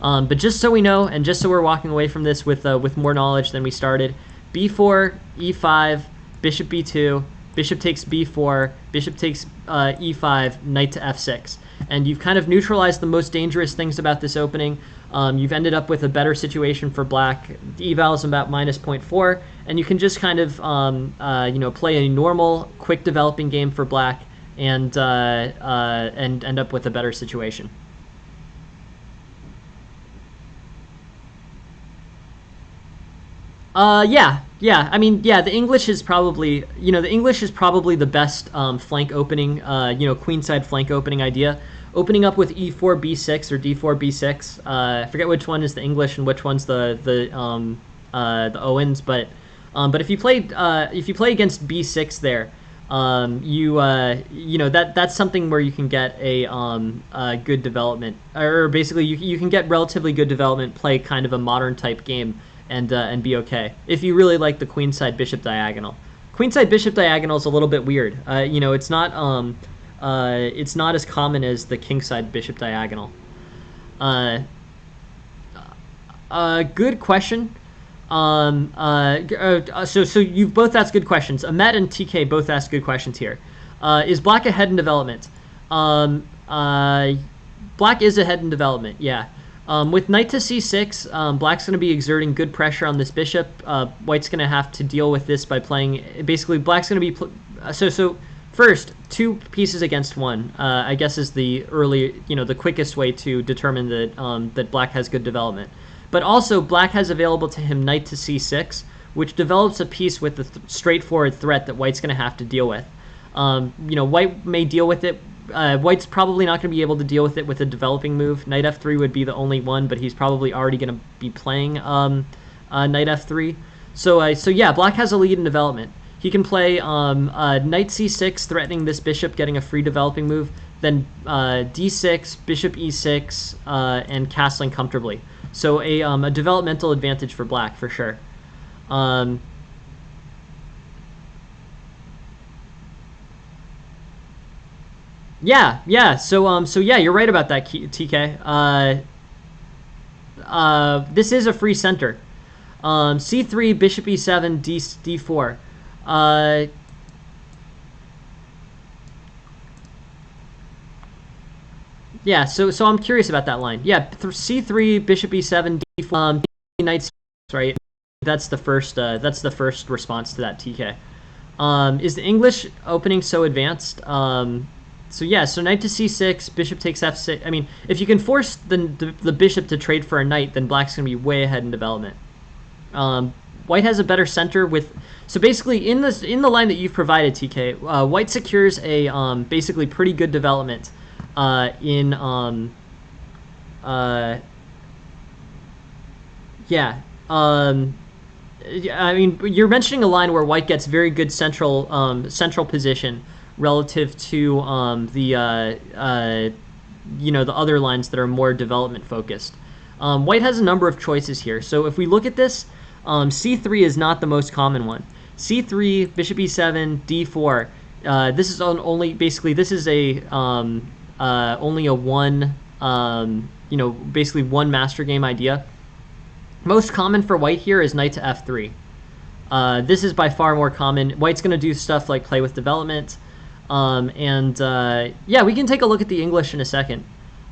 But just so we know, and just so we're walking away from this with more knowledge than we started, b4, e5, bishop b2, bishop takes b4, bishop takes e5, knight to f6. And you've kind of neutralized the most dangerous things about this opening. You've ended up with a better situation for black. The eval is about -0.4, and you can just kind of play a normal, quick developing game for black, and end up with a better situation. Yeah. I mean, yeah. The English is probably, the best flank opening, queenside flank opening idea. Opening up with e4 b6 or d4 b6. I forget which one is the English and which one's the Owens, but if you play against b6 there, that's something where you can get a good development, or basically you can get relatively good development, play kind of a modern type game, and be okay if you really like the queenside bishop diagonal. Queenside bishop diagonal is a little bit weird. It's not as common as the kingside bishop diagonal. Good question. So you've both asked good questions. Ahmet and TK both asked good questions here. Is black ahead in development? Black is ahead in development, yeah. With knight to c6, black's going to be exerting good pressure on this bishop. White's going to have to deal with this by playing... Basically, black's going to be... So first, 2 pieces against 1, I guess is the the quickest way to determine that, that black has good development. But also, black has available to him knight to c6, which develops a piece with the straightforward threat that white's going to have to deal with. White may deal with it. White's probably not going to be able to deal with it with a developing move. Knight f3 would be the only one, but he's probably already going to be playing knight f3. So yeah, black has a lead in development. He can play knight c6, threatening this bishop, getting a free developing move, then d6, bishop e6, and castling comfortably. So a developmental advantage for black, for sure. Yeah. So yeah, you're right about that, TK. This is a free center. C3, bishop e7, d4. Yeah, so I'm curious about that line. Yeah, c3, bishop e7, d4, knight c6, right? That's the first response to that, TK. Is the English opening so advanced? So yeah, so knight to c6, bishop takes f6. I mean, if you can force the bishop to trade for a knight, then black's going to be way ahead in development. White has a better center with... So basically, in the line that you've provided, TK, white secures a basically pretty good development yeah. I mean, you're mentioning a line where white gets very good central position relative to the other lines that are more development focused. White has a number of choices here. So if we look at this, c3 is not the most common one. c3, bishop e7, d4. This is this is a only a one basically one master game idea. Most common for white here is knight to f3. This is by far more common. White's going to do stuff like play with development. Yeah, we can take a look at the English in a second.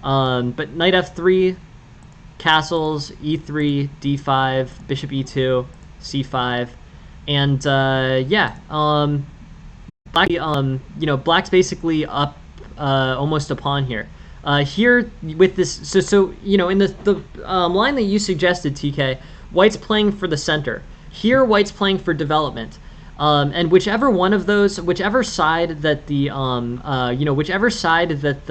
But knight f3, castles, e3, d5, bishop e2, c5, and yeah, black, black's basically up almost a pawn here. Here with this, so in the line that you suggested, TK, white's playing for the center. Here, white's playing for development. And whichever one of those, whichever side that the whichever side that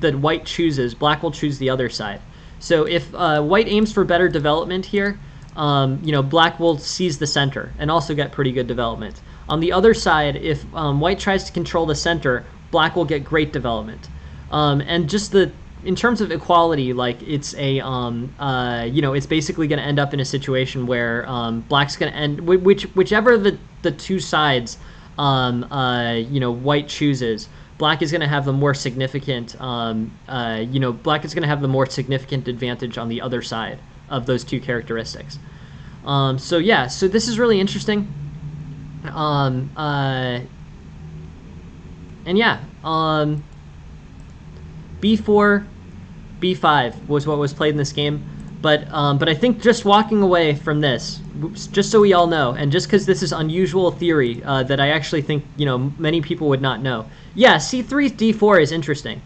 that white chooses, black will choose the other side. So if white aims for better development here, black will seize the center and also get pretty good development. On the other side, if white tries to control the center, black will get great development. And just in terms of equality, like it's a it's basically going to end up in a situation where black's going to end whichever the two sides white chooses, black is going to have the more significant black is going to have the more significant advantage on the other side of those two characteristics. So yeah, so this is really interesting. And yeah, b4, b5 was what was played in this game. But I think just walking away from this, just so we all know, and just because this is unusual theory that I actually think many people would not know. Yeah, c3 d4 is interesting.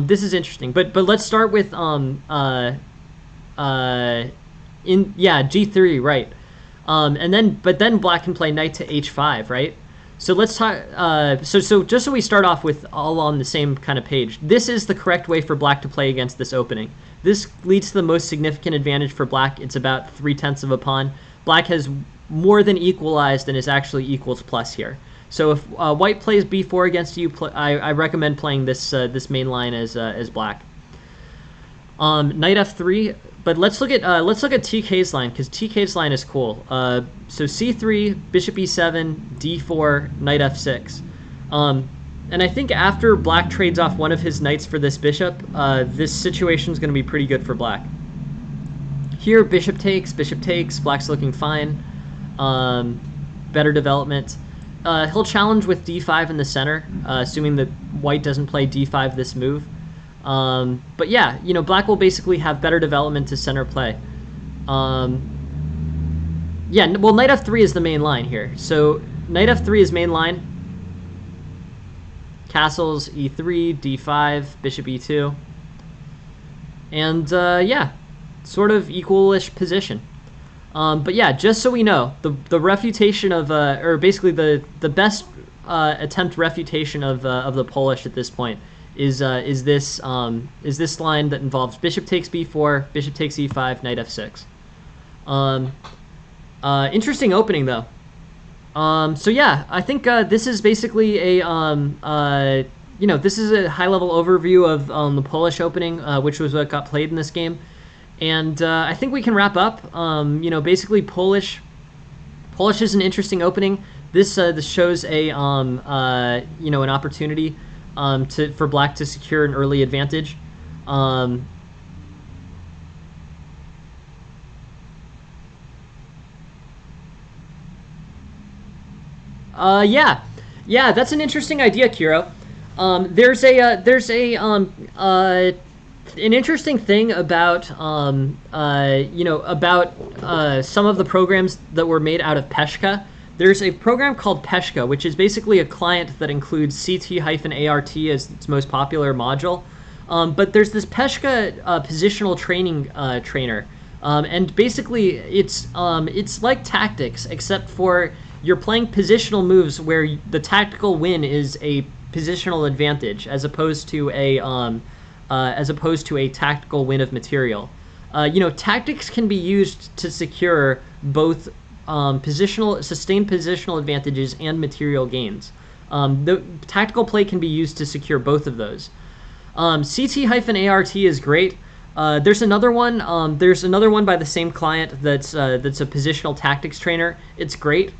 This is interesting, but let's start with g3, right? But then black can play knight to h5, right? So let's talk. So just so we start off with all on the same kind of page, this is the correct way for black to play against this opening. This leads to the most significant advantage for black. It's about 3/10 of a pawn. Black has more than equalized and is actually equals plus here. So if white plays b4 against you, I recommend playing this main line as black. Knight f3. But let's look at TK's line, because TK's line is cool. So c3, bishop e7, d4, knight f6. And I think after black trades off one of his knights for this bishop, this situation is going to be pretty good for black. Here, bishop takes, black's looking fine. Better development. He'll challenge with d5 in the center, assuming that white doesn't play d5 this move. But yeah, black will basically have better development to center play. Yeah, well, knight f3 is the main line here. So knight f3 is main line. Castles e3, d5, bishop e2. And yeah, sort of equal-ish position. But yeah, just so we know, the refutation of, or basically the best attempt refutation of the Polish at this point is this line that involves bishop takes b4, bishop takes e5, knight f6. Interesting opening though. So yeah, I think this is basically a this is a high-level overview of the Polish opening, which was what got played in this game. And I think we can wrap up. Basically Polish is an interesting opening. This shows a an opportunity for black to secure an early advantage. Yeah, that's an interesting idea, Kiro. There's an interesting thing about some of the programs that were made out of Peshka. There's a program called Peshka, which is basically a client that includes CT-ART as its most popular module. But there's this Peshka positional training trainer, and basically it's like tactics, except for you're playing positional moves where the tactical win is a positional advantage, as opposed to a tactical win of material. Tactics can be used to secure both sustained positional advantages and material gains. The tactical play can be used to secure both of those. CT-ART is great. There's another one. There's another one by the same client that's a positional tactics trainer. It's great.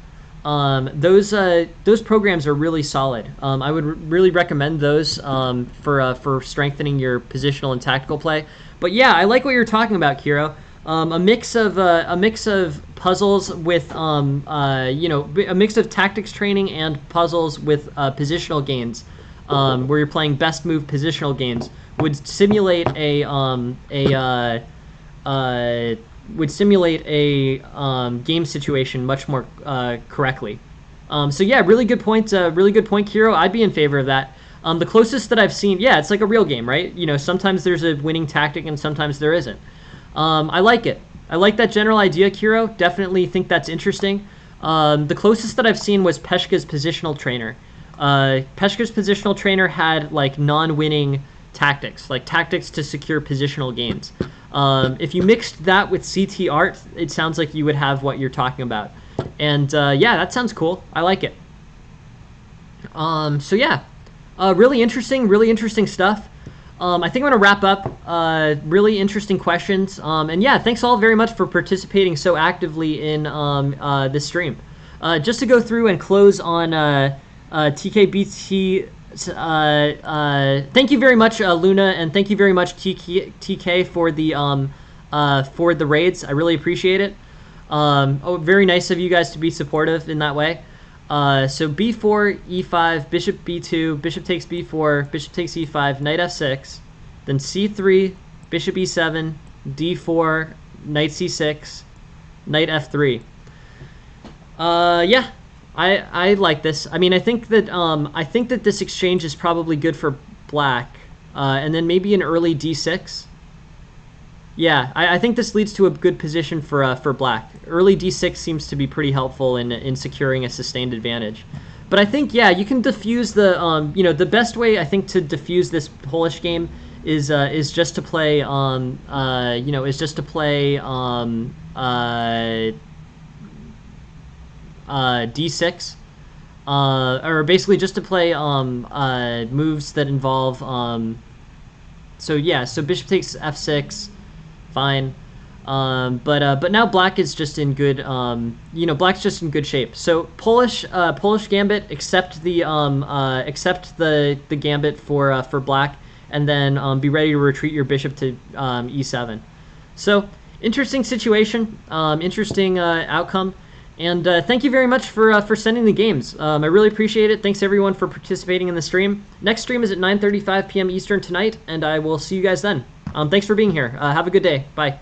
Those programs are really solid. I would really recommend those for strengthening your positional and tactical play. But yeah, I like what you're talking about, Kiro. A mix of puzzles with a mix of tactics training and puzzles with positional gains, where you're playing best move positional games would simulate a game situation much more correctly. So yeah, really good point, Kiro. I'd be in favor of that. The closest that I've seen, yeah, it's like a real game, right? Sometimes there's a winning tactic and sometimes there isn't. I like it. I like that general idea, Kiro. Definitely think that's interesting. The closest that I've seen was Peshka's positional trainer. Peshka's positional trainer had like non-winning tactics, like tactics to secure positional gains. If you mixed that with CT art, it sounds like you would have what you're talking about. And yeah, that sounds cool. I like it. So yeah, really interesting stuff. I think I'm going to wrap up. Really interesting questions. And yeah, thanks all very much for participating so actively in this stream. Just to go through and close on TKBT. Thank you very much, Luna, and thank you very much, TK, for the raids. I really appreciate it. Very nice of you guys to be supportive in that way. So b4, e5, bishop b2, bishop takes b4, bishop takes e5, knight f6, then c3, bishop e7, d4, knight c6, knight f3. Yeah. I like this. I mean, I think that this exchange is probably good for black, and then maybe an early d6. Yeah, I think this leads to a good position for black. Early d6 seems to be pretty helpful in securing a sustained advantage. But I think, yeah, you can diffuse the the best way I think to diffuse this Polish game is just to play d6, or basically just to play moves that involve so yeah, so bishop takes f6, fine, but now black is just in good black's just in good shape. So Polish Gambit, accept the Gambit for black, and then be ready to retreat your bishop to e7. So interesting situation, interesting outcome. And thank you very much for sending the games. I really appreciate it. Thanks everyone for participating in the stream. Next stream is at 9:35 p.m. Eastern tonight, and I will see you guys then. Thanks for being here. Have a good day. Bye.